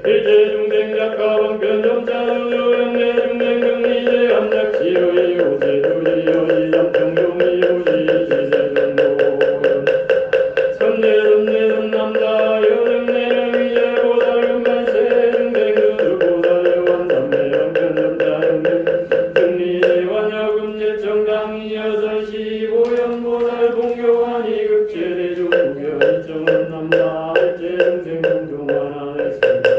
일체중생작가방편점차수수행내중생경리제 암작지의 오세두리여이 잠정종이오시시세존노연 선내선내선남자 여름내령이제보살금발세중생수수보살여완담내연편점자영대 승리대완여금제청강이 여설시보현보살 공교환이 극제대중구결정원남자 일제중생공종환하냈습니다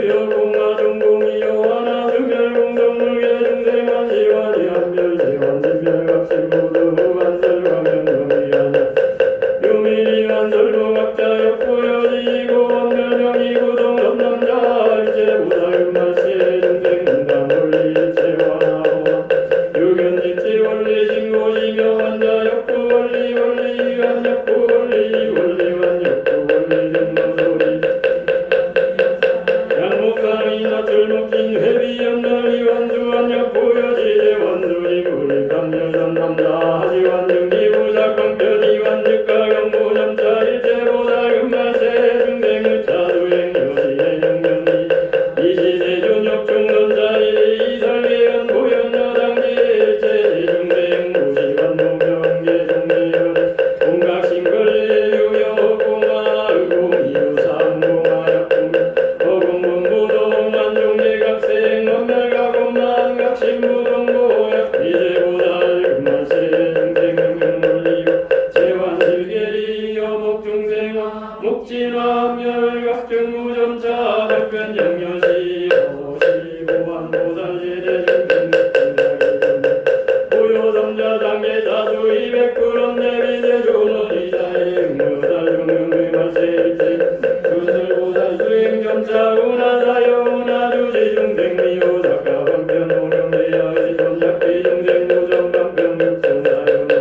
유여공화 종공이여하나 승멸공성물계중생환시환이 한별시환지별각실무등후한설광연금이하나 유미리완설부각자역구여지고 원멸명이구동 선남자 일제보살금발세중생공당원리 일체환하오마 유견직지원리신고이명환자역구원리 원리완역구원리 원리완역구원리 등노소리 양목강이나 철목진 회비연멸이완주완역구여지제 원수이구리 감열선남자 하지완증기부작강편이완직가경무점차 일제보살금발세중생의 차수행여시행영경리 이시대존역중선자리 이설계연 보현여당지 일제대중생 무시관노명계종계열 공각신걸레유여공화 의공이유상공하약공 어공문부동만종계각생 원멸가공만각신부동고약 이제보살금발세중생경물리요 제완실계리 여목중생화 목진화멸각증무점차 백변영여시 어시보완보살제대중생각이전 보요삼자장계자수 이백구름 내비대조노리자의 응모살중응의말세일제 구슬보살 수행점차 운하사여운하주지중생미호작가방편오령대야의 전작비중생무정방편육성사여는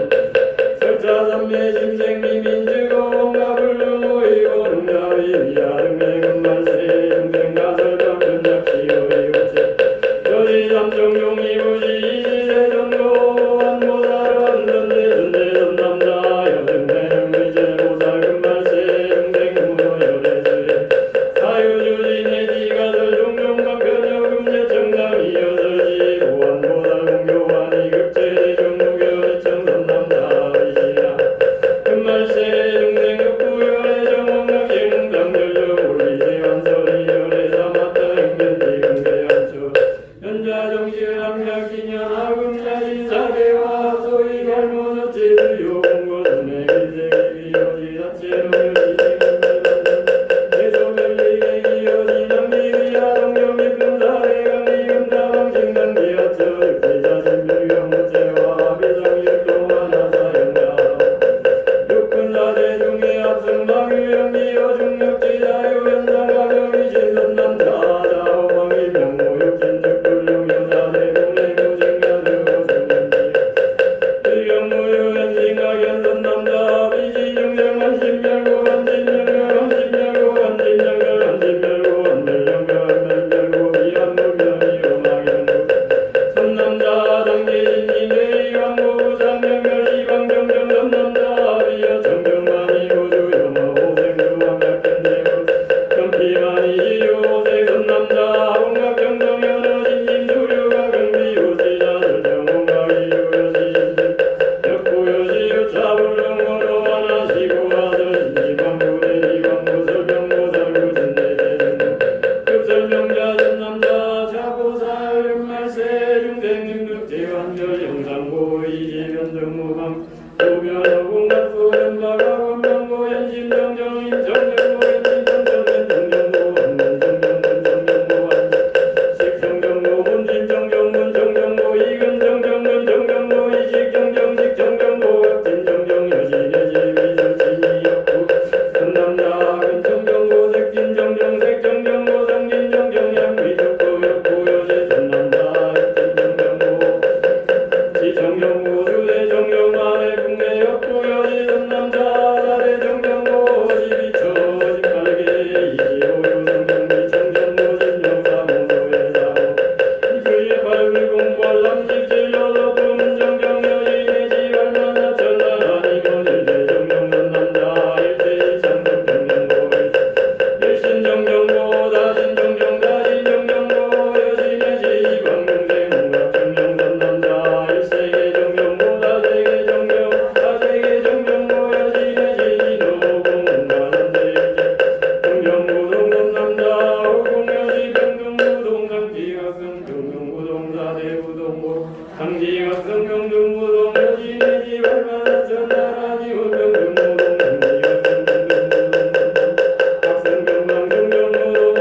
설자삼매심생미민주공가불로이고릉자위위아릉매금말세중생가설방편작시여의오체 여지삼종용이부지세전도원보살원전대전대전남자 여등대릉의제보살금말세중생무노열애수에 요새 선남자 온갖 경성여러 진심조류가 경비요시자들 정원가이 요여시 역고요시요 차불렁거로 하나시고 와서 진지광고대 이광고 설병고 설고 진대대등 급설명자 전남자 자고사 역말세 중생님득제완절 영상고 이지면 정무방 도변하고 온갖 소연바가 원망고 연심정정인 정정고 연심정정인 정정고 원문 정정문 정정고 식정정고 문진 정정문 정정고 이근 정정문 정정고 이식 정정식 정정고 각진 정정 여신의 지위 절친이 없고 선남자 근 정정고 색진 정정 색 정정고 성진 정정 양비 좋고 역고 여시 선남자 역진 정정고 지정정고 주대 정정만의 국내 역고 여시 선남자 나래 정정고 시비처 십팔개 이시오요 정정비 정정고 진정사무소의 사무 이그의 발불공과 삼십칠 여덟 정정 여인의 지발만 천나라니 거닐대 정정 선남자 일대 이창덕 정정고 일신 정정고 다신 정정 다신 정정고 여신의 지광공대 문각 정정 선남자 일세계 정정고 다세계 정정 다세계 정정고 여신의 지진호 공문관한대 정정고동 선남자 오공여시 병등무동 강지각성 정정고동 사대부동고 강지각성 정정고동 여신의 지발만 천나라니 운정정고동 강지각성 정정고동 각성경강 정정고동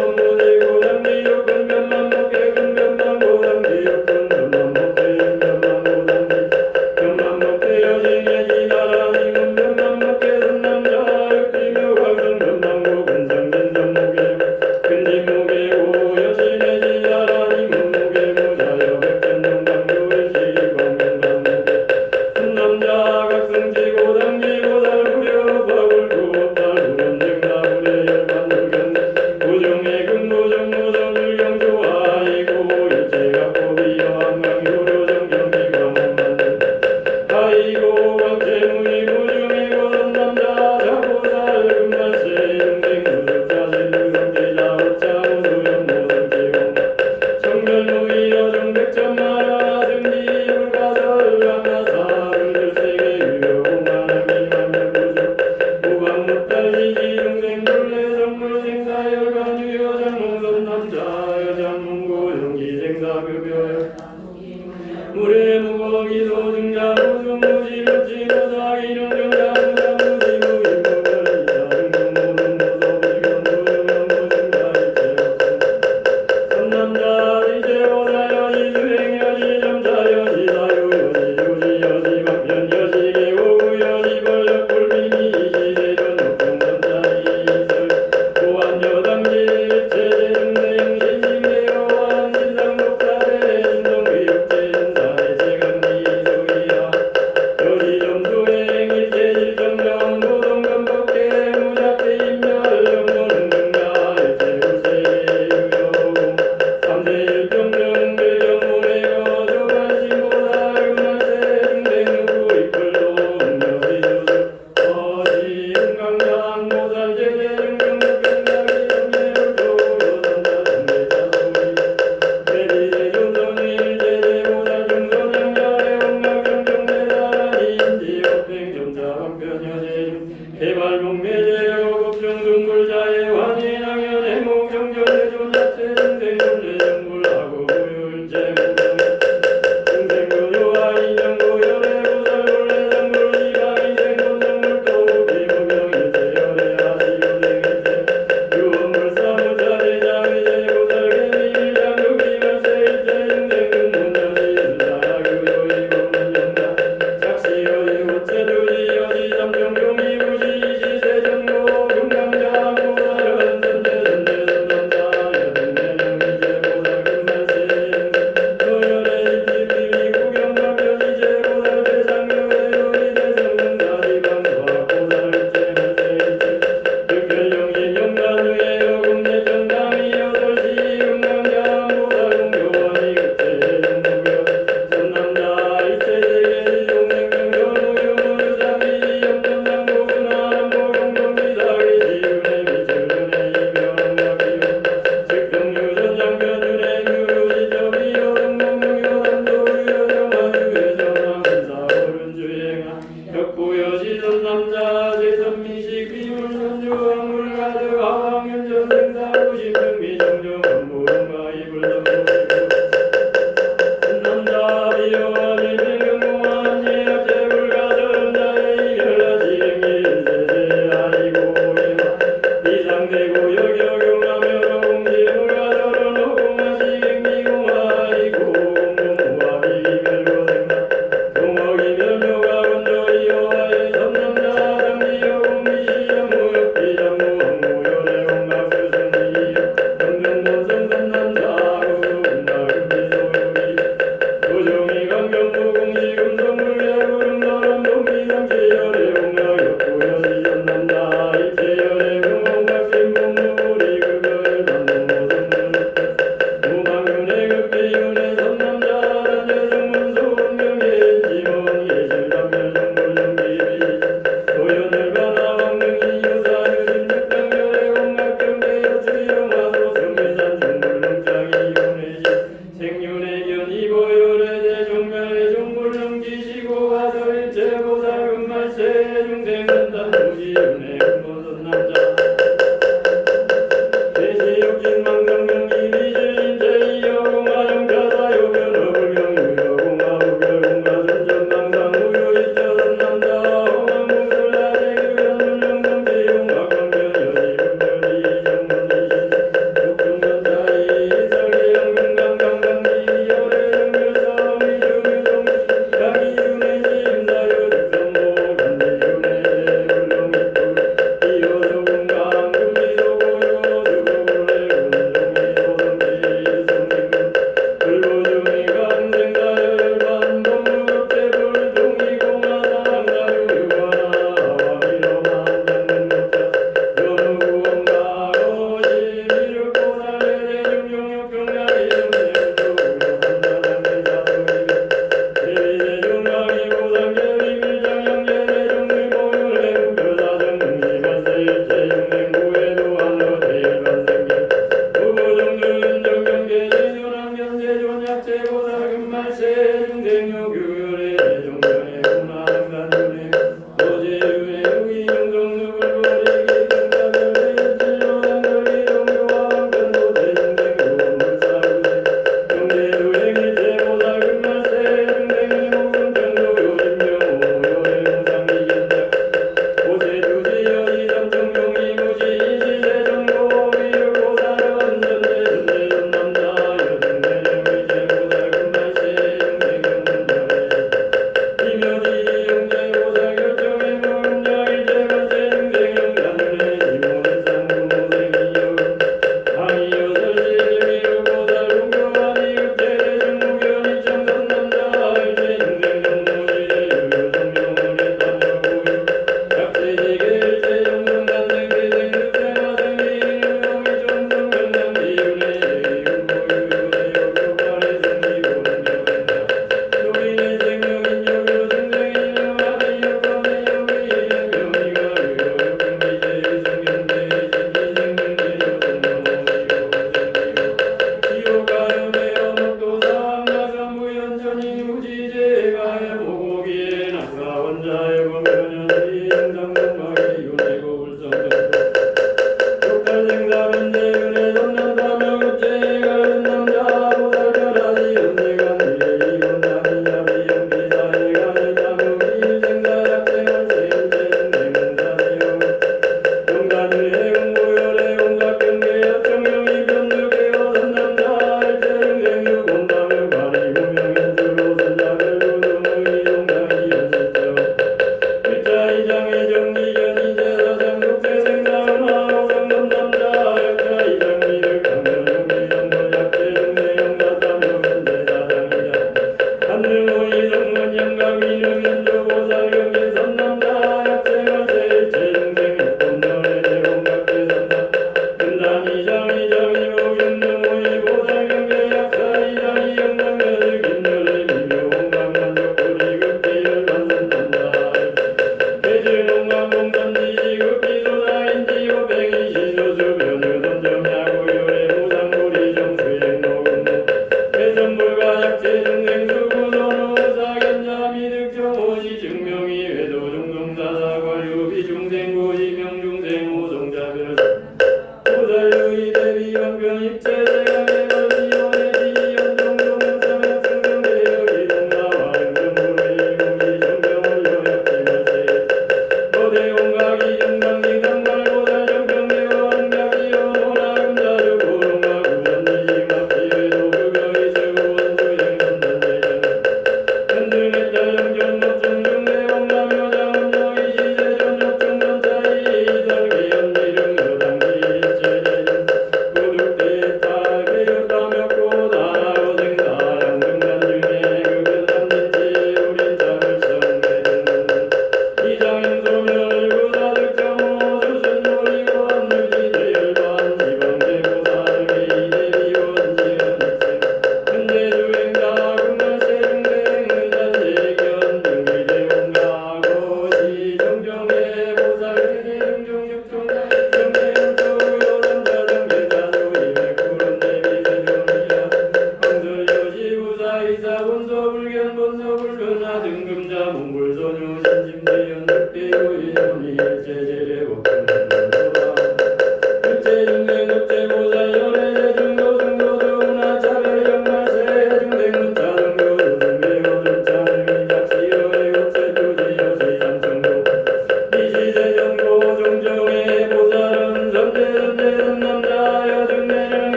이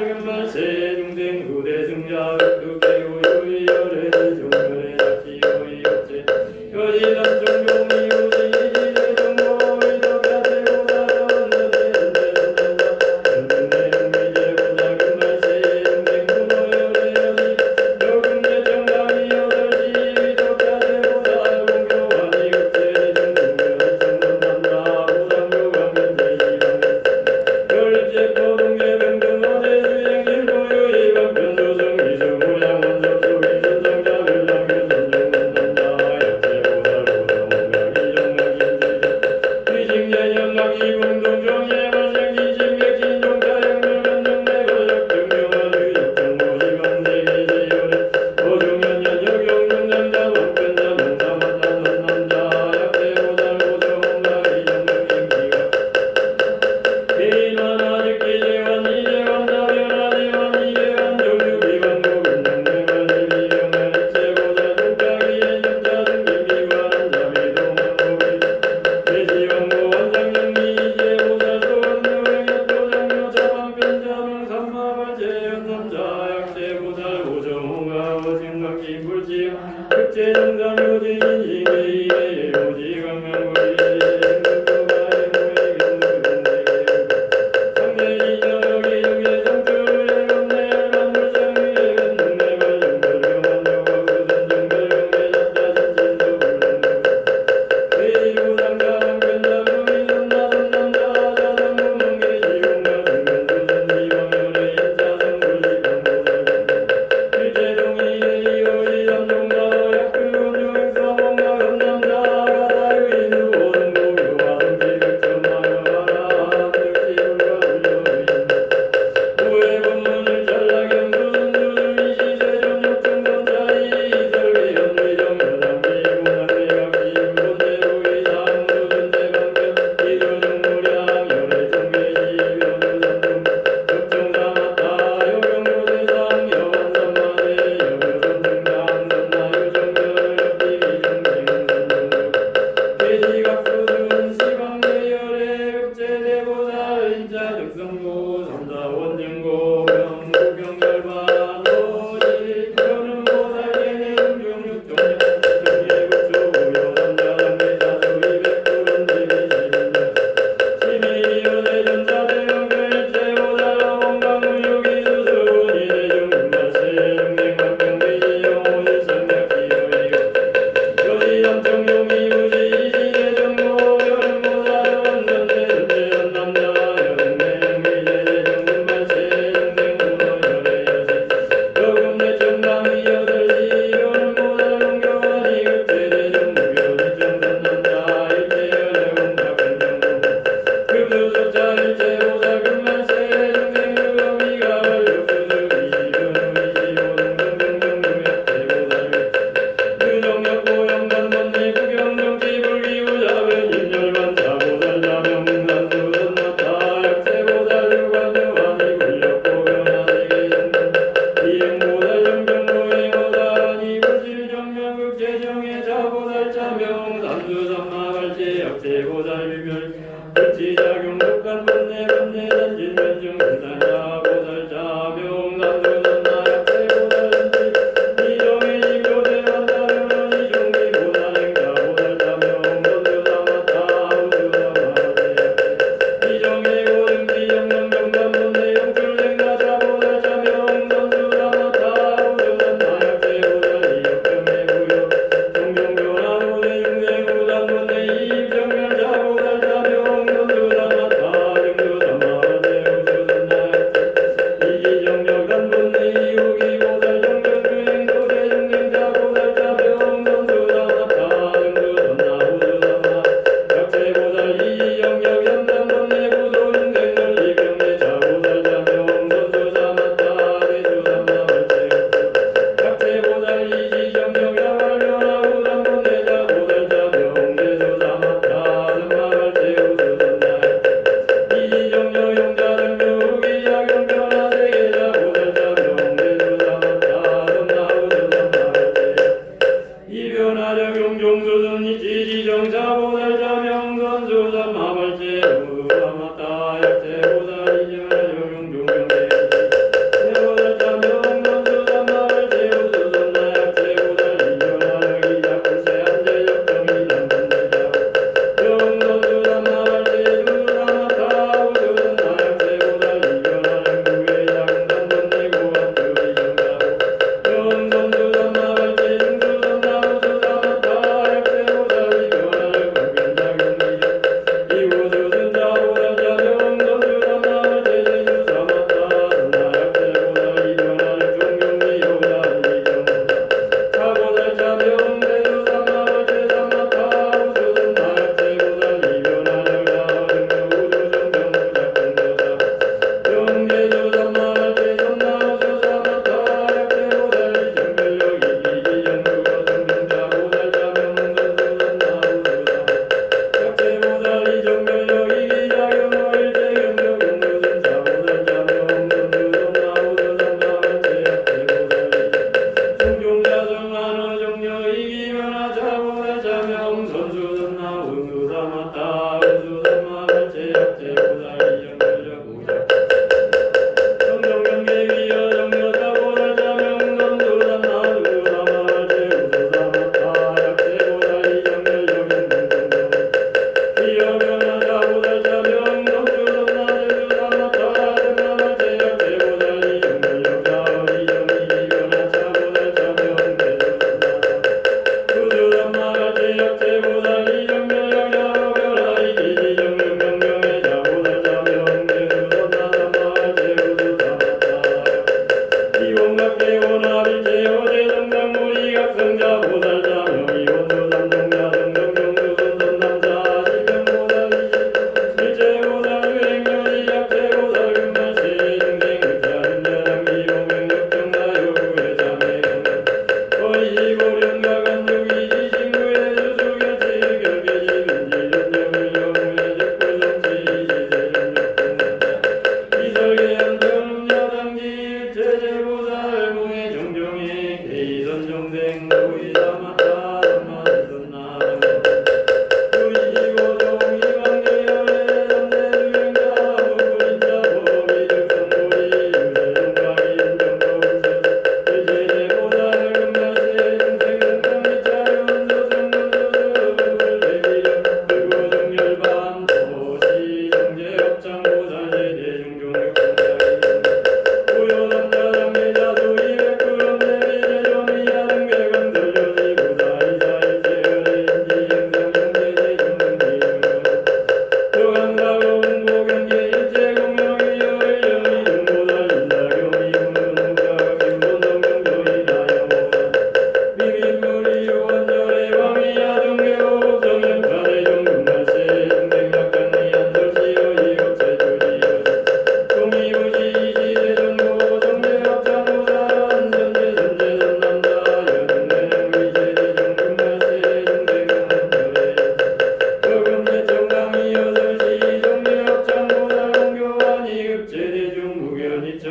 금발세 중생 후대승자 흑두개요 유의열애 종열애 작시요이 업체 여지단종 종이 우시이지대 정보의 덕야대보다 전전대전대전전자 전중대중미제보다 금발세 중생 후노열애 여지 여금대정강이 여설시 덕야대보다 공교환이 급제 중중열애 청전단다 보상교강변제이방변 열제포동계 병등어제 주행일보유이 방편조성 이승우양원 접속이 전성자 별랑교선정만단자 약제보살보다 뭔가기 정락인지자 위징제연락이 공동정예 발생기진맥진종자영멸간정내걸력 정명화의 역정모시방세계제열애 어중연연 역용중남자 왕편자 명사만다는 남자 약제보살보다 뭔가기 정락인지가 대인환 아직기재환 이재환 다변화재환 이재환 조주기환 고금정대환 이비경환 이체보살 독자기의 적자중기기환 자비동환 고비 대지환고 원상영미 이제보살 소원묘행의 도장묘 자방편자명 삼마발제연남자 약제보살 오정호가 어진각기 불지 흑제정자묘지인이계이계의 오지강명구리의 행복교가의 모의경무경대계 상대이정역이 유계성주의 건내열반 물상위의 건능내발 정별경한 여거그든 정별경대 잡자진진도 불능력 대지부상자랑 편자명이 선나선남자 자성무문계 지용가 중간조선 지방열의 인자성 불지방보살경대 일제동이 이호이 삼종가 약그원용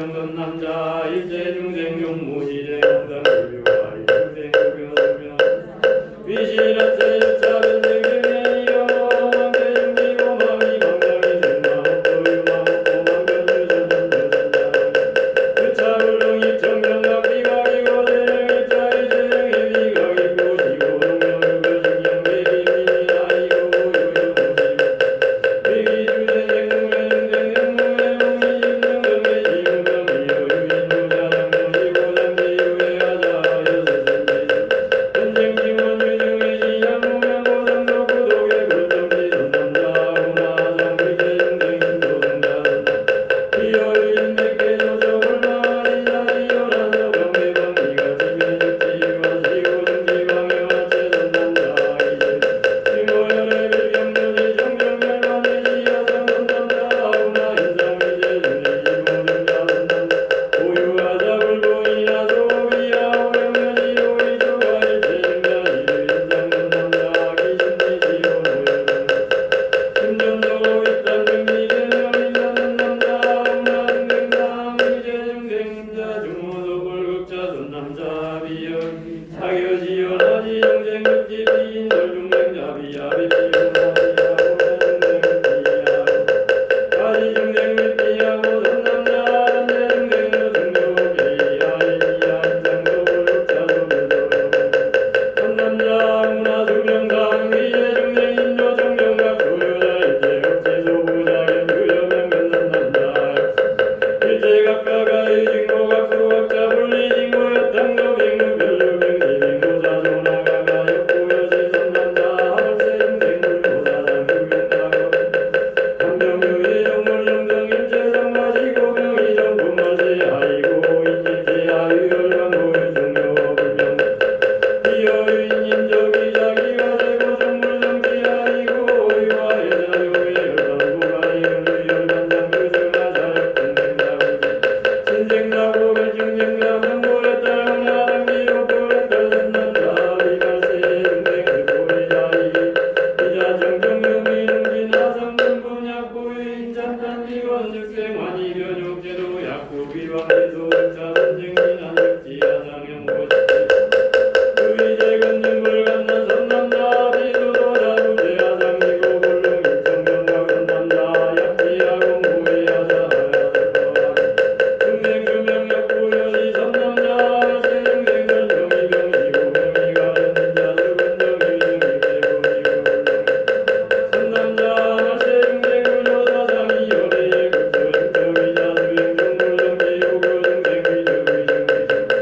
정건 남자 일제 중생 용무지제 영상 유교와 중생 유교수면 위시라 세주차 변생 중에이여 왕대 중기고 마음이 방장이 생마 없도 유마 없고 망변주 전전전전자 유차 불능이 정경각 비각이고 대령이 짜이 대령이 비각이고 시고 동명유교 신경계 비민이 나이고 유유무시 비기주제 생무에 중생 생무에 몽이 중정경계 시무병이 여유인도자 장명이고 장기유에 하자 여세생계 현생지원 유중의 시양무명고 상도 구독의 굴정지 선남자 운하장 위제 중생 인도승자 비여유인 백개 조적을 마리자 비여라서 병매방미가 지매죽지 유하시고 중지방해와 채선남자 이제 증거열의 빌경무지 정경멸관의 시야상 선남자 운하 인상 위제 중생 시공중자 선남자 오유하자 불보이나 소비야 오영면이 오이조가 일체 중자 이르인상 선남자 기신지 지원오열관 심전적으로 입단 중지된 명인자 선남자 운하 중생상 위제 중생자 중무도 불극자 선남자 비여 사교지연하지 영생육지 비인설 중생자 비야비 비운하지야 오나 중생육지야 가지 중생육지야고 선남자 단대 중생도 중교계야 이야 인상도 불극자 소변소여 선남자 문화 중명상 위에 중생 인조 정경각 소유자 일제 억지 소부자 견주여명근 선남자 일제각가가 의징고각 수각자 분리징고여 탕도 백무 별류병 지징고자 조나가가 역부여시 선남자 하늘세 중생 불보사장 유경다고 감정유의 정물정정 일체상 마시고 병이 정품말세 아이고 인질제 아유열광고의 중요불명 비여유인님 저기자기가 되고 정물정지 아이고 의화의 자유의 열반고가 이열반장 교정하자 역중생자우지 신생자고 별중생자 명고의 딸나 당기로 고의 딸 선남자 비발세 중생 듣고의 자이 이자 정정유미 능진 하성분 분약고의 인찬단 비원 즉생 환희 변욕제도 약고 비왕기소 자 선증진 한적지 하상영고시 의제 근증불 감난 선남자 비수도자 부재 하상이고 불능 일성경각 선남자 약지하고 무해하자 중생 주명력 부여시 선남자 일생생설 정의병이고 병이가 연인자 수근정의 중일대부이고 선남자 말세 중생 구조사상이 여대의 극소형적이자 수행중불정지 요교 중생 위적의 중기중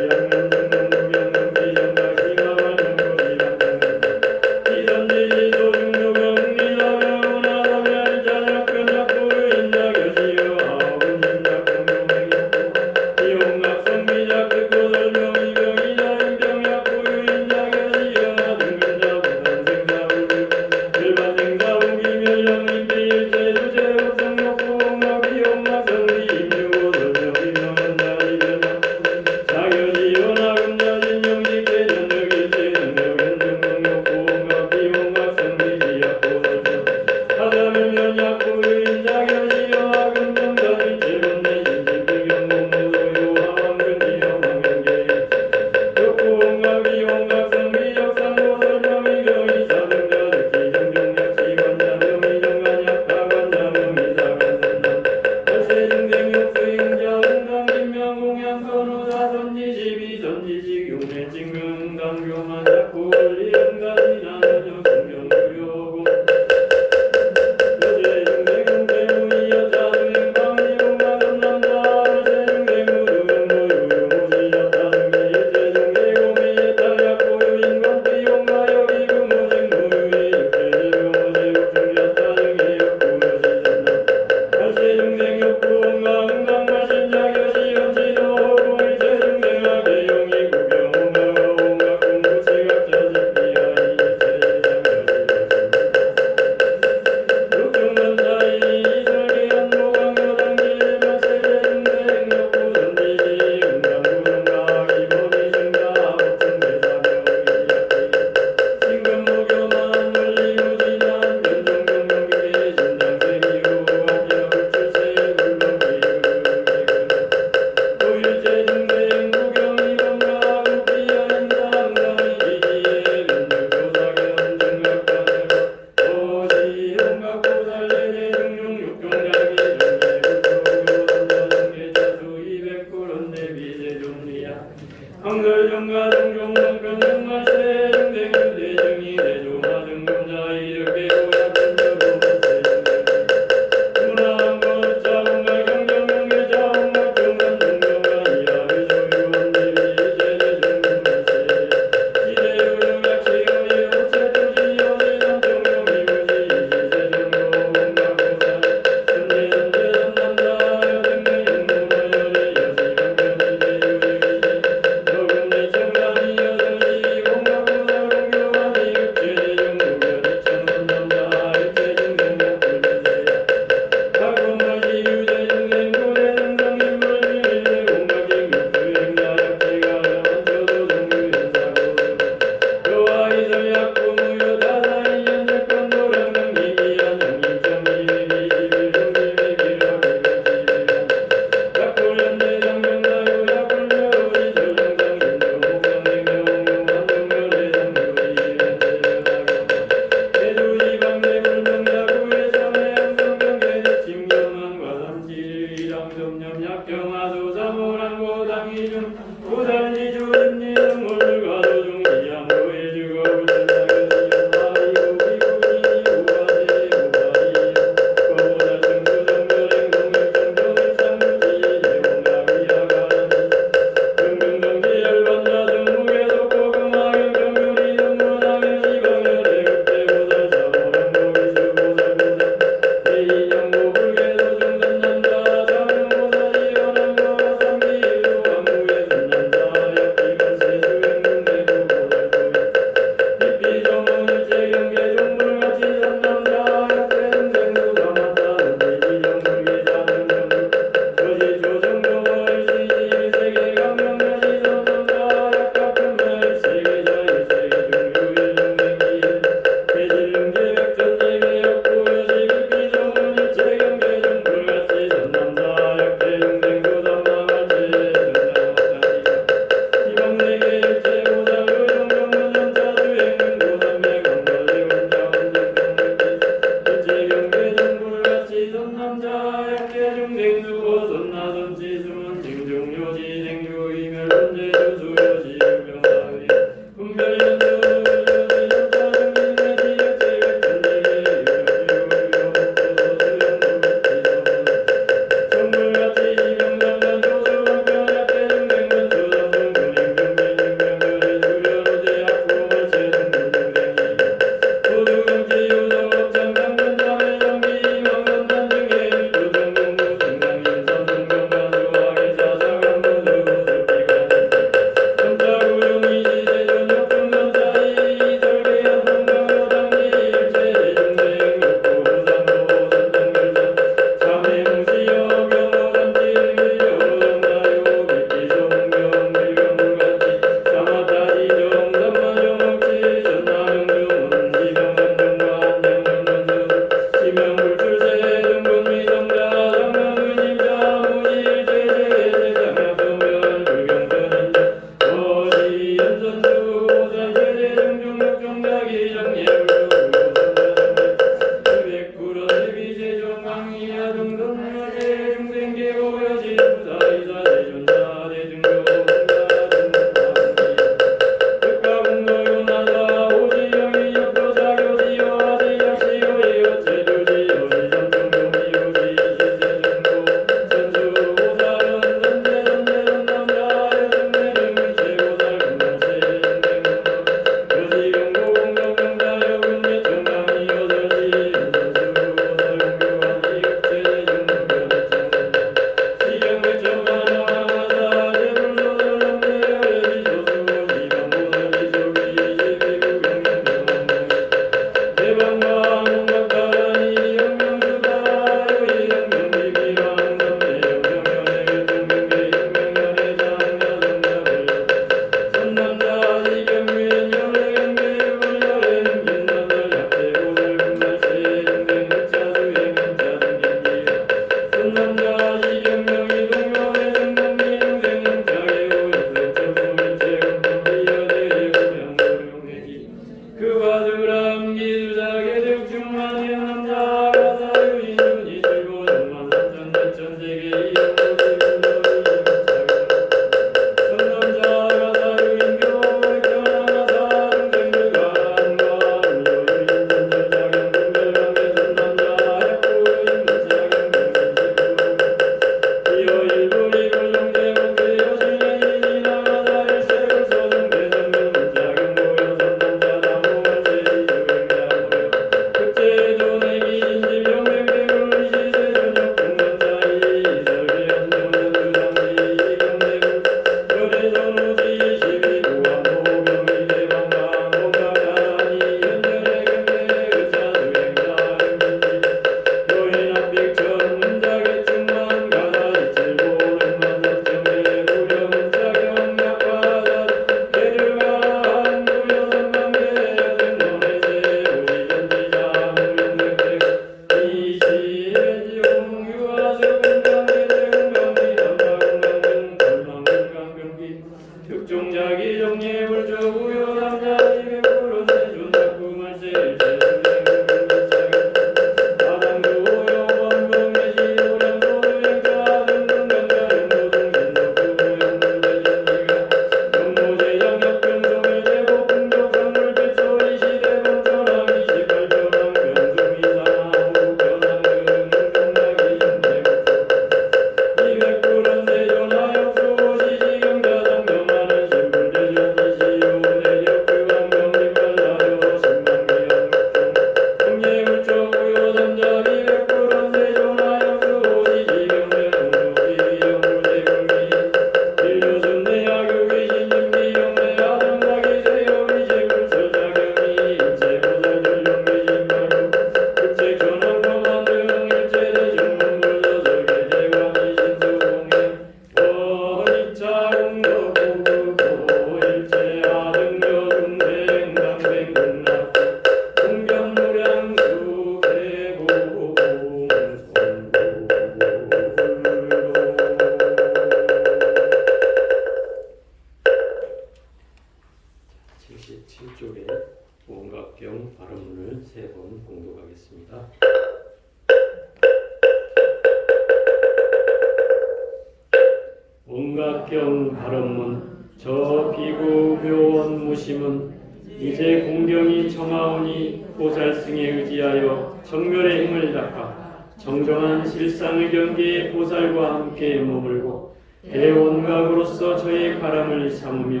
합경 발언문 저 비구 묘원 무심은 이제 공경이 청하오니 보살승에 의지하여 정멸의 힘을 닦아 정정한 실상의 경계에 보살과 함께 머물고 대원각으로서 저의 가람을 삼으며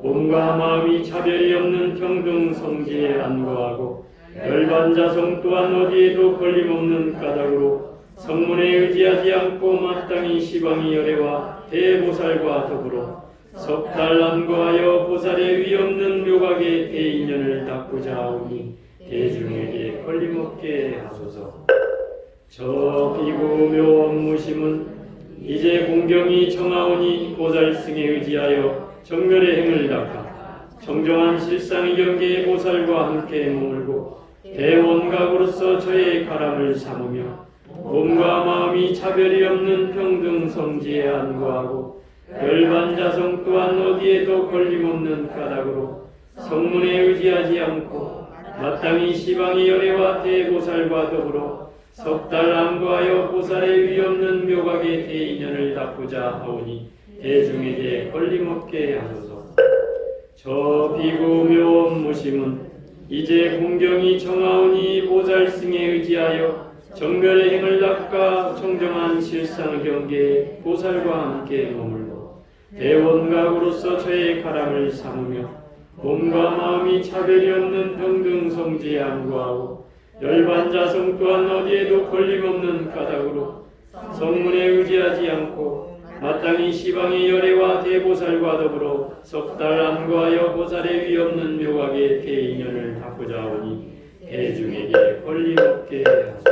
몸과 마음이 차별이 없는 평등 성지에 안거하고 열반자성 또한 어디에도 걸림없는 까닭으로 성문에 의지하지 않고 마땅히 시방이 열애와 대보살과 더불어 석달 안거하여 보살의 위없는 묘각의 대인연을 닦고자 하오니 대중에게 걸림없게 하소서. 저 비구 묘원 무심은 이제 공경이 청하오니 보살승에 의지하여 정멸의 힘을 닦아 정정한 실상의 경계에 보살과 함께 머물고 대원각으로서 저의 가람을 삼으며 몸과 마음이 차별이 없는 평등 성지에 안거하고 열반자성 또한 어디에도 걸림없는 까닭으로 성문에 의지하지 않고 마땅히 시방의 열애와 대보살과 더불어 석달 안거하여 보살의 위없는 묘각의 대인연을 닦고자 하오니 대중에게 걸림없게 하소서. 저 비구 묘원 무심은 이제 공경이 청하오니 보살승에 의지하여 정멸의 힘을 닦아 정정한 실상의 경계에 보살과 함께 머물고 대원각으로서 저의 가람을 삼으며 몸과 마음이 차별이 없는 평등 성지에 안거하고 열반자성 또한 어디에도 걸림없는 까닭으로 성문에 의지하지 않고 마땅히 시방의 열애와 대보살과 더불어 석달 안거하여 보살의 위없는 묘각의 대인연을 닦고자 하오니 대중에게 걸림없게 하소서.